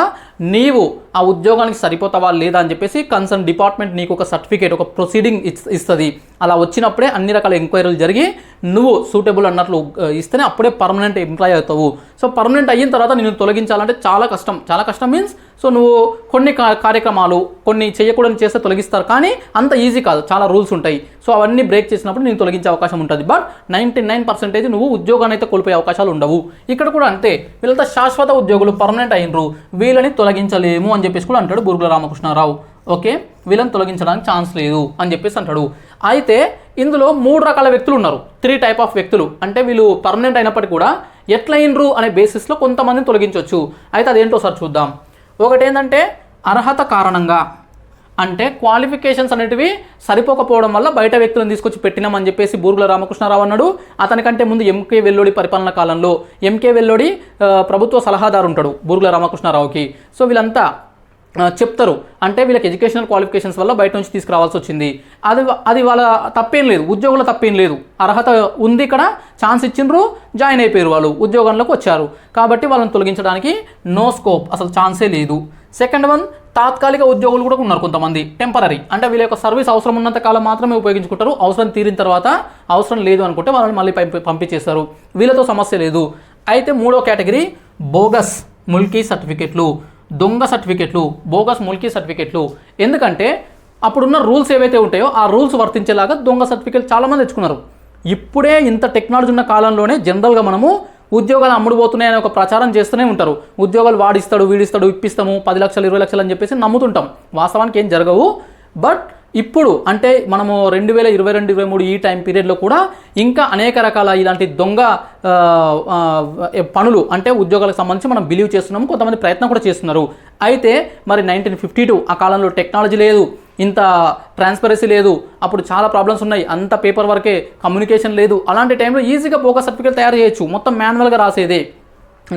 నీవు ఆ ఉద్యోగానికి సరిపోతావా లేదా అని చెప్పేసి కన్సర్న్ డిపార్ట్మెంట్ నీకు ఒక సర్టిఫికేట్, ఒక ప్రొసీడింగ్ ఇస్తుంది. అలా వచ్చినప్పుడే అన్ని రకాల ఎంక్వైరీలు జరిగి నువ్వు సూటబుల్ అన్నట్లు ఇస్తేనే అప్పుడే పర్మనెంట్ ఎంప్లాయ్ అవుతావు. సో పర్మనెంట్ అయిన తర్వాత నేను తొలగించాలంటే చాలా కష్టం. చాలా కష్టం మీన్స్ సో నువ్వు కొన్ని కార్యక్రమాలు కొన్ని చేయకూడని చేస్తే తొలగిస్తారు, కానీ అంత ఈజీ కాదు, చాలా రూల్స్ ఉంటాయి. సో అవన్నీ బ్రేక్ చేసినప్పుడు నేను తొలగించే అవకాశం ఉంటుంది. బట్ 99% నువ్వు ఉద్యోగాన్ని అయితే కోల్పోయే అవకాశాలు ఉండవు. ఇక్కడ కూడా అంతే, వీళ్ళతో శాశ్వత ఉద్యోగులు పర్మనెంట్ అయినరు, వీళ్ళని తొలగించలేము అని చెప్పేసి కూడా అంటాడు బూరుగుల రామకృష్ణారావు. ఓకే, వీళ్ళని తొలగించడానికి ఛాన్స్ లేదు అని చెప్పేసి అంటాడు. అయితే ఇందులో 3 రకాల వ్యక్తులు ఉన్నారు, 3 type ఆఫ్ వ్యక్తులు. అంటే వీళ్ళు పర్మనెంట్ అయినప్పటికీ కూడా ఎట్లా అయినరు అనే బేసిస్లో కొంతమందిని తొలగించవచ్చు. అయితే అదేంటో సార్ చూద్దాం. ఒకటి ఏంటంటే అర్హత కారణంగా, అంటే క్వాలిఫికేషన్స్ అనేటివి సరిపోకపోవడం వల్ల బయట వ్యక్తులను తీసుకొచ్చి పెట్టినామని చెప్పేసి బూరుగుల రామకృష్ణారావు అన్నాడు. అతనికంటే ముందు ఎంకే వెల్లోడి పరిపాలన కాలంలో ఎంకే వెల్లోడి ప్రభుత్వ సలహాదారు ఉంటాడు బూరుగుల రామకృష్ణారావుకి. సో వీళ్ళంతా చెప్తారు, అంటే వీళ్ళకి ఎడ్యుకేషనల్ క్వాలిఫికేషన్స్ వల్ల బయట నుంచి తీసుకురావాల్సి వచ్చింది. అది వాళ్ళ తప్పేం లేదు, ఉద్యోగుల తప్పేం లేదు. అర్హత ఉంది, ఇక్కడ ఛాన్స్ ఇచ్చిండ్రు, జాయిన్ అయిపోయారు, వాళ్ళు ఉద్యోగంలోకి వచ్చారు. కాబట్టి వాళ్ళని తొలగించడానికి నో స్కోప్, అసలు ఛాన్సే లేదు. సెకండ్ వన్, తాత్కాలిక ఉద్యోగులు కూడా ఉన్నారు కొంతమంది, టెంపరీ, అంటే వీళ్ళ యొక్క సర్వీస్ అవసరం ఉన్నంత కాలం మాత్రమే ఉపయోగించుకుంటారు. అవసరం తీరిన తర్వాత అవసరం లేదు అనుకుంటే వాళ్ళని మళ్ళీ పంపించేస్తారు. వీళ్ళతో సమస్య లేదు. అయితే 3వ కేటగిరీ బోగస్ ముల్కీ సర్టిఫికెట్లు, దొంగ సర్టిఫికెట్లు, బోగస్ ముల్కీ సర్టిఫికెట్లు. ఎందుకంటే అప్పుడున్న రూల్స్ ఏవైతే ఉంటాయో ఆ రూల్స్ వర్తించేలాగా దొంగ సర్టిఫికెట్లు చాలామంది తెచ్చుకున్నారు. ఇప్పుడే ఇంత టెక్నాలజీ ఉన్న కాలంలోనే జనరల్గా మనము ఉద్యోగాలు అమ్ముడుపోతున్నాయని ఒక ప్రచారం చేస్తూనే ఉంటారు. ఉద్యోగాలు వాడిస్తాడు, వీడిస్తాడు, ఇప్పిస్తాము 10 లక్షలు 20 లక్షలు అని చెప్పేసి నమ్ముతుంటాం. వాస్తవానికి ఏం జరగవు. బట్ ఇప్పుడు అంటే మనము 2022-23 ఈ టైం పీరియడ్లో కూడా ఇంకా అనేక రకాల ఇలాంటి దొంగ పనులు అంటే ఉద్యోగాలకు సంబంధించి మనం బిలీవ్ చేస్తున్నాము. కొంతమంది ప్రయత్నం కూడా చేస్తున్నారు. అయితే మరి 1952 ఆ కాలంలో టెక్నాలజీ లేదు, ఇంత ట్రాన్స్పరెన్సీ లేదు, అప్పుడు చాలా ప్రాబ్లమ్స్ ఉన్నాయి, అంత పేపర్ వర్కే, కమ్యూనికేషన్ లేదు. అలాంటి టైంలో ఈజీగా బోగస్ సర్టిఫికేట్ తయారు చేయొచ్చు, మొత్తం మాన్యువల్గా రాసేదే.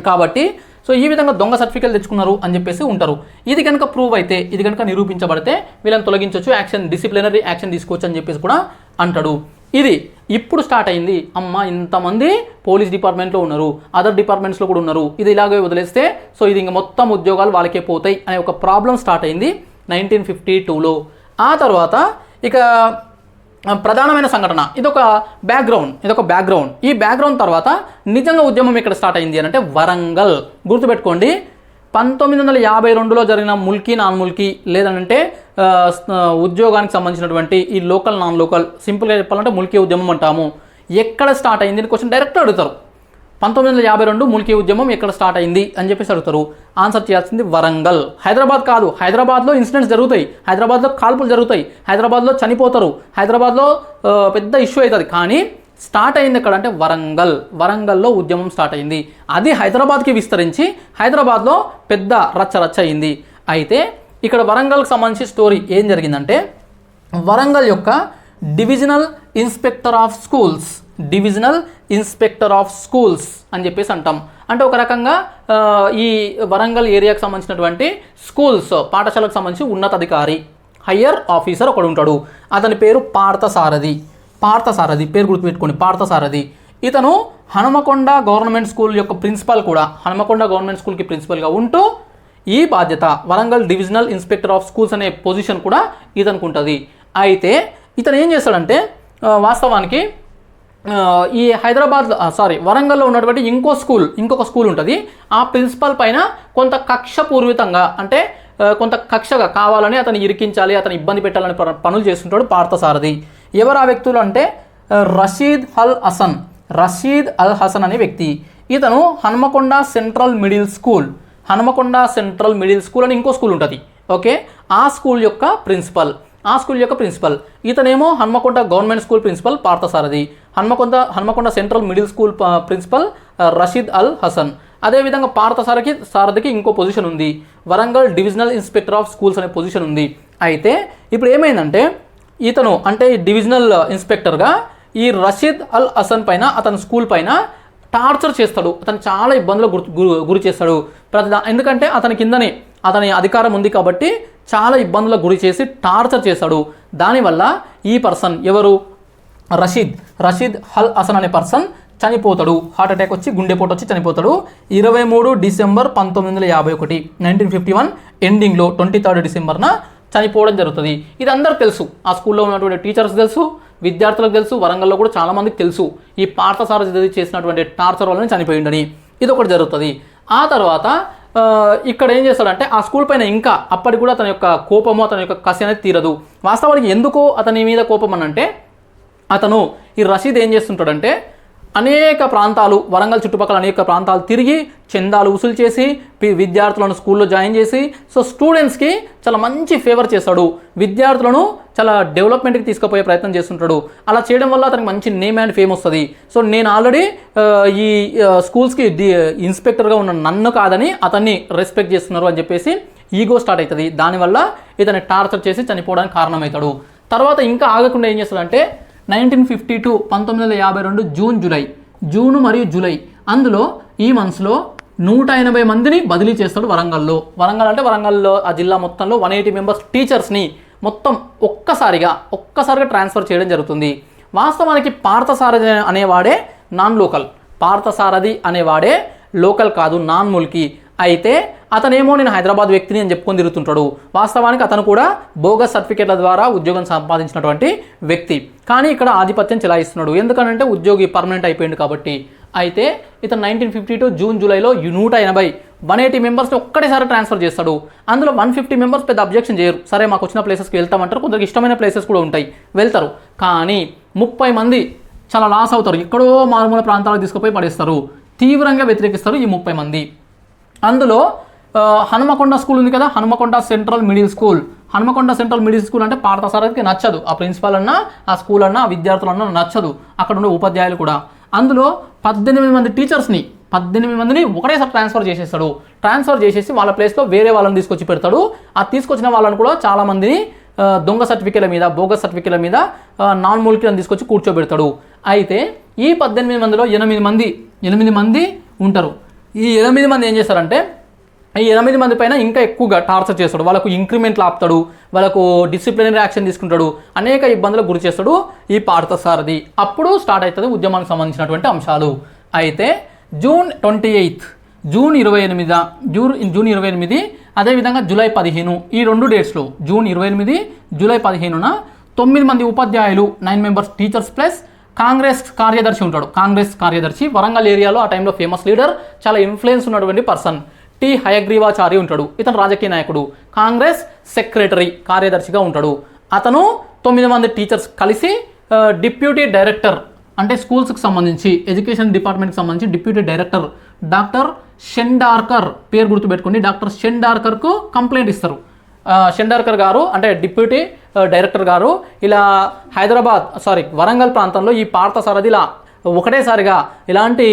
కాబట్టి సో ఈ విధంగా దొంగ సర్టిఫికేట్ తెచ్చుకున్నారు అని చెప్పేసి ఉంటారు. ఇది కనుక ప్రూవ్ అయితే, ఇది కనుక నిరూపించబడితే వీళ్ళని తొలగించవచ్చు, యాక్షన్ డిసిప్లినరీ యాక్షన్ తీసుకోవచ్చు అని చెప్పేసి కూడా అంటాడు. ఇది ఇప్పుడు స్టార్ట్ అయింది. అమ్మ ఇంతమంది పోలీస్ డిపార్ట్మెంట్లో ఉన్నారు, అదర్ డిపార్ట్మెంట్స్లో కూడా ఉన్నారు, ఇది ఇలాగే వదిలేస్తే సో ఇది ఇంకా మొత్తం ఉద్యోగాలు వాళ్ళకే పోతాయి అనే ఒక ప్రాబ్లం స్టార్ట్ అయింది 1952లో. ఆ తర్వాత ఇక ప్రధానమైన సంఘటన, ఇదొక బ్యాక్గ్రౌండ్. ఈ బ్యాక్గ్రౌండ్ తర్వాత నిజంగా ఉద్యమం ఇక్కడ స్టార్ట్ అయింది అని అంటే వరంగల్. గుర్తుపెట్టుకోండి, 1952లో జరిగిన ముల్కీ నాన్ ముల్కీ లేదంటే ఉద్యోగానికి సంబంధించినటువంటి ఈ లోకల్ నాన్ లోకల్, సింపుల్గా చెప్పాలంటే ముల్కీ ఉద్యమం అంటాము. ఎక్కడ స్టార్ట్ అయింది అని క్వశ్చన్ డైరెక్ట్ అడుగుతారు. 1952 ముల్కీ ఉద్యమం ఎక్కడ స్టార్ట్ అయింది అని చెప్పేసి అడుగుతారు. ఆన్సర్ చేయాల్సింది వరంగల్. హైదరాబాద్ కాదు, హైదరాబాద్లో ఇన్సిడెంట్స్ జరుగుతాయి, హైదరాబాద్లో కాల్పులు జరుగుతాయి, హైదరాబాద్లో చనిపోతారు, హైదరాబాద్లో పెద్ద ఇష్యూ అవుతుంది. కానీ స్టార్ట్ అయింది ఎక్కడ అంటే వరంగల్లో ఉద్యమం స్టార్ట్ అయింది. అది హైదరాబాద్కి విస్తరించి హైదరాబాద్లో పెద్ద రచ్చ అయింది. అయితే ఇక్కడ వరంగల్కి సంబంధించి స్టోరీ ఏం జరిగిందంటే, వరంగల్ యొక్క డివిజనల్ ఇన్స్పెక్టర్ ఆఫ్ స్కూల్స్ అని చెప్పేసి అంటాం. అంటే ఒక రకంగా ఈ వరంగల్ ఏరియాకి సంబంధించినటువంటి స్కూల్స్, పాఠశాలకు సంబంధించి ఉన్నతాధికారి, హయ్యర్ ఆఫీసర్ ఒకడు ఉంటాడు. అతని పేరు పార్థసారథి పేరు గుర్తుపెట్టుకోండి, పార్థసారథి. ఇతను హనుమకొండ గవర్నమెంట్ స్కూల్ యొక్క ప్రిన్సిపల్ కూడా, హనుమకొండ గవర్నమెంట్ స్కూల్కి ప్రిన్సిపల్గా ఉంటూ ఈ బాధ్యత Warangal divisional inspector of schools అనే పొజిషన్ కూడా ఇతనికి ఉంటుంది. అయితే ఇతను ఏం చేస్తాడంటే వాస్తవానికి ఈ వరంగల్లో ఉన్నటువంటి ఇంకొక స్కూల్ ఉంటుంది. ఆ ప్రిన్సిపల్ పైన కొంత కక్షపూర్వితంగా అంటే కొంత కక్షగా కావాలని అతను ఇరికించాలి, అతను ఇబ్బంది పెట్టాలని పనులు చేస్తుంటాడు పార్థసారథి. ఎవరు ఆ వ్యక్తులు అంటే రషీద్ అల్ హసన్ అనే వ్యక్తి. ఇతను హన్మకొండ సెంట్రల్ మిడిల్ స్కూల్ అని ఇంకో స్కూల్ ఉంటుంది. ఓకే, ఆ స్కూల్ యొక్క ప్రిన్సిపల్. ఇతనేమో Hanmakonda government school principal Parthasarathi, Hanmakonda central middle school principal Rashid Al Hasan. అదేవిధంగా పార్థసారథికి ఇంకో పొజిషన్ ఉంది, Warangal divisional inspector of schools అనే పొజిషన్ ఉంది. అయితే ఇప్పుడు ఏమైందంటే ఇతను అంటే డివిజనల్ ఇన్స్పెక్టర్గా ఈ రషీద్ అల్ హసన్ పైన, అతని స్కూల్ పైన టార్చర్ చేస్తాడు. అతను చాలా ఇబ్బందులకు గురి చేస్తాడు. ఎందుకంటే అతని కిందనే అతని అధికారం ఉంది కాబట్టి చాలా ఇబ్బందులకు గురి చేసి టార్చర్ చేస్తాడు. దానివల్ల ఈ పర్సన్ ఎవరు, రషీద్ అల్ హసన్ అనే పర్సన్ చనిపోతాడు. హార్ట్ అటాక్ వచ్చి, గుండెపోటు వచ్చి చనిపోతాడు 23 డిసెంబర్ 1951. 1951 ఎండింగ్లో 23 డిసెంబర్న చనిపోవడం జరుగుతుంది. ఇది అందరికి తెలుసు, ఆ స్కూల్లో ఉన్నటువంటి టీచర్స్ తెలుసు, విద్యార్థులకు తెలుసు, వరంగల్లో కూడా చాలామందికి తెలుసు ఈ పార్థసారథి చేసినటువంటి టార్చర్ వల్లనే చనిపోయిండని. ఇది ఒకటి జరుగుతుంది. ఆ తర్వాత ఇక్కడ ఏం చేస్తాడంటే ఆ స్కూల్ పైన ఇంకా అప్పటికి కూడా అతని యొక్క కోపము, అతని యొక్క కసి అనేది తీరదు. వాస్తవానికి ఎందుకో అతని మీద కోపం అని అంటే, అతను ఈ రషీద్ ఏం చేస్తుంటాడంటే అనేక ప్రాంతాలు, వరంగల్ చుట్టుపక్కల అనేక ప్రాంతాలు తిరిగి చందాలు వసూలు చేసి విద్యార్థులను స్కూల్లో జాయిన్ చేసి సో స్టూడెంట్స్కి చాలా మంచి ఫేవర్ చేస్తాడు. విద్యార్థులను చాలా డెవలప్మెంట్కి తీసుకుపోయే ప్రయత్నం చేస్తుంటాడు. అలా చేయడం వల్ల అతనికి మంచి నేమ్ అండ్ ఫేమ్ వస్తుంది. సో నేను ఆల్రెడీ ఈ స్కూల్స్కి ఇన్స్పెక్టర్గా ఉన్న నన్ను కాదని అతన్ని రెస్పెక్ట్ చేస్తున్నారు అని చెప్పేసి ఈగో స్టార్ట్ అవుతుంది. దానివల్ల ఇతన్ని టార్చర్ చేసి చనిపోవడానికి కారణమవుతాడు. తర్వాత ఇంకా ఆగకుండా ఏం చేస్తాడంటే 1952 1952 జూన్ మరియు జూలై అందులో ఈ మంత్స్లో 180 మందిని బదిలీ చేస్తాడు వరంగల్లో. వరంగల్లో ఆ జిల్లా మొత్తంలో 180 మెంబర్స్ టీచర్స్ని మొత్తం ఒక్కసారిగా ట్రాన్స్ఫర్ చేయడం జరుగుతుంది. వాస్తవానికి పార్థసారథి అనేవాడే నాన్ లోకల్, పార్థసారథి అనేవాడే లోకల్ కాదు, నాన్ ముల్కీ. అయితే అతనేమో నేను హైదరాబాద్ వ్యక్తిని అని చెప్పుకొని తిరుగుతుంటాడు. వాస్తవానికి అతను కూడా బోగస్ సర్టిఫికేట్ల ద్వారా ఉద్యోగం సంపాదించినటువంటి వ్యక్తి. కానీ ఇక్కడ ఆధిపత్యం చెలాయిస్తున్నాడు. ఎందుకంటే ఉద్యోగి పర్మనెంట్ అయిపోయింది కాబట్టి. అయితే ఇతను 1952 జూన్ జూలైలో 180 మెంబర్స్ని ఒక్కటేసారి ట్రాన్స్ఫర్ చేస్తాడు. అందులో 150 మెంబర్స్ పెద్ద అబ్జెక్షన్ చేయరు. సరే మాకు వచ్చిన ప్లేసెస్కి వెళ్తామంటారు. కొందరికి ఇష్టమైన ప్లేసెస్ కూడా ఉంటాయి, వెళ్తారు. కానీ 30 మంది చాలా లాస్ అవుతారు, ఎక్కడో మారుమూల ప్రాంతాలకు తీసుకుపోయి పడేస్తారు, తీవ్రంగా వ్యతిరేకిస్తారు ఈ 30 మంది. అందులో హనుమకొండ స్కూల్ ఉంది కదా, Hanamkonda central middle school. Hanamkonda central middle school అంటే పార్థసారథికి నచ్చదు, ఆ ప్రిన్సిపాల్ అన్నా ఆ స్కూల్ అన్నా ఆ విద్యార్థులన్నా నచ్చదు, అక్కడ ఉండే ఉపాధ్యాయులు కూడా. అందులో 18 మంది టీచర్స్ని 18 మందిని ఒకటేసారి ట్రాన్స్ఫర్ చేసేస్తాడు. ట్రాన్స్ఫర్ చేసేసి వాళ్ళ ప్లేస్లో వేరే వాళ్ళని తీసుకొచ్చి పెడతాడు. ఆ తీసుకొచ్చిన వాళ్ళని కూడా చాలామందిని దొంగ సర్టిఫికేట్ల మీద, బోగస్ సర్టిఫికేట్ల మీద, నాన్ మూలికలను తీసుకొచ్చి కూర్చోబెడతాడు. అయితే ఈ 18 మందిలో 8 మంది ఉంటారు. ఈ 8 మంది ఏం చేస్తారంటే ఈ 8 మంది పైన ఇంకా ఎక్కువగా టార్చర్ చేస్తాడు, వాళ్ళకు ఇంక్రిమెంట్లు ఆపుతాడు, వాళ్ళకు డిసిప్లినరీ యాక్షన్ తీసుకుంటాడు, అనేక ఇబ్బందులకు గురి చేస్తాడు ఈ పార్థసారథి. అప్పుడు స్టార్ట్ అవుతుంది ఉద్యమానికి సంబంధించినటువంటి అంశాలు. అయితే జూన్ 28, జూన్ 28, అదేవిధంగా జూలై 15, ఈ 2 డేట్స్లో జూన్ 28, జూలై 15న 9 మంది ఉపాధ్యాయులు, 9 మెంబర్స్ టీచర్స్ ప్లస్ కాంగ్రెస్ కార్యదర్శి ఉంటాడు. కాంగ్రెస్ కార్యదర్శి వరంగల్ ఏరియాలో ఆ టైంలో ఫేమస్ లీడర్, చాలా ఇన్ఫ్లుయెన్స్ ఉన్నటువంటి పర్సన్ టి హయగ్రీవాచారి ఉంటాడు. ఇతను రాజకీయ నాయకుడు, కాంగ్రెస్ సెక్రటరీ కార్యదర్శిగా ఉంటాడు. అతను 9 మంది టీచర్స్ కలిసి డిప్యూటీ డైరెక్టర్, అంటే స్కూల్స్కి సంబంధించి ఎడ్యుకేషన్ డిపార్ట్మెంట్కి సంబంధించి డిప్యూటీ డైరెక్టర్ డాక్టర్ షెండార్కర్, పేరు గుర్తుపెట్టుకోండి, డాక్టర్ షెండార్కర్కు కంప్లైంట్ ఇస్తారు. షెండార్కర్ గారు అంటే డిప్యూటీ డైరెక్టర్ గారు ఇలా వరంగల్ ప్రాంతంలో ఈ పార్థసారథి ఇలా ఒకటేసారిగా ఇలాంటి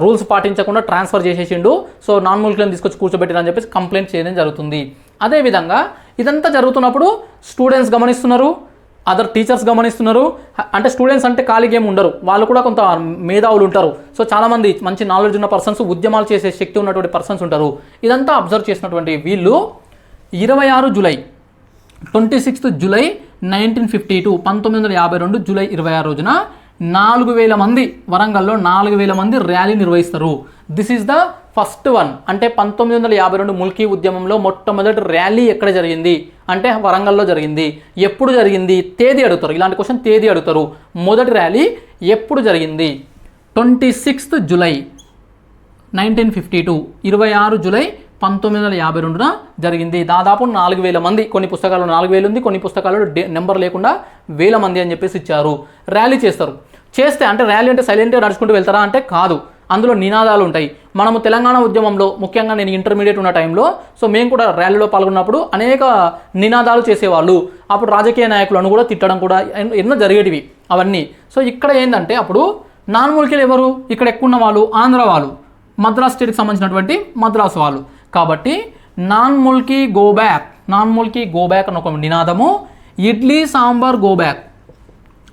రూల్స్ పాటించకుండా ట్రాన్స్ఫర్ చేసేసిండు, సో నాన్ మూలికలను తీసుకొచ్చి కూర్చోబెట్టిరని చెప్పేసి కంప్లైంట్ చేయడం జరుగుతుంది. అదేవిధంగా ఇదంతా జరుగుతున్నప్పుడు స్టూడెంట్స్ గమనిస్తున్నారు, అదర్ టీచర్స్ గమనిస్తున్నారు. అంటే స్టూడెంట్స్ అంటే ఖాళీగా ఏమి ఉండరు, వాళ్ళు కూడా కొంత మేధావులు ఉంటారు. సో చాలామంది మంచి నాలెడ్జ్ ఉన్న పర్సన్స్, ఉద్యమాలు చేసే శక్తి ఉన్నటువంటి పర్సన్స్ ఉంటారు. ఇదంతా అబ్జర్వ్ చేసినటువంటి వీళ్ళు 26 జూలై 26 జూలై 1952 1952 జూలై 26 రోజున 4000 మంది వరంగల్లో 4000 మంది ర్యాలీ నిర్వహిస్తారు. This is the first one. అంటే 1952 ముల్కీ ఉద్యమంలో మొట్టమొదటి ర్యాలీ ఎక్కడ జరిగింది అంటే వరంగల్లో జరిగింది. ఎప్పుడు జరిగింది తేదీ అడుగుతారు, ఇలాంటి క్వశ్చన్ తేదీ అడుగుతారు. మొదటి ర్యాలీ ఎప్పుడు జరిగింది? 26 జూలై 1952, 26 జూలై 1952న జరిగింది. దాదాపు 4000 మంది, కొన్ని పుస్తకాల్లో 4000 ఉంది, కొన్ని పుస్తకాల్లో నెంబర్ లేకుండా 1000 మంది అని చెప్పేసి ఇచ్చారు. ర్యాలీ చేస్తే అంటే ర్యాలీ అంటే సైలెంట్గా నడుచుకుంటూ వెళ్తారా అంటే కాదు, అందులో నినాదాలు ఉంటాయి. మనము తెలంగాణ ఉద్యమంలో ముఖ్యంగా నేను ఇంటర్మీడియట్ ఉన్న టైంలో, సో మేము కూడా ర్యాలీలో పాల్గొన్నప్పుడు అనేక నినాదాలు చేసేవాళ్ళు. అప్పుడు రాజకీయ నాయకులను కూడా తిట్టడం కూడా ఎన్నో జరిగేటివి అవన్నీ. సో ఇక్కడ ఏంటంటే అప్పుడు నాన్ మూలికలు ఎవరు? ఇక్కడ ఎక్కువ ఉన్న వాళ్ళు ఆంధ్ర వాళ్ళు, మద్రాస్ స్టేట్కి సంబంధించినటువంటి మద్రాసు వాళ్ళు. కాబట్టి నాన్ మూల్కీ గో బ్యాక్, నాన్ మూల్కీ గో బ్యాక్ అని ఒక నినాదము. ఇడ్లీ సాంబార్ గో బ్యాక్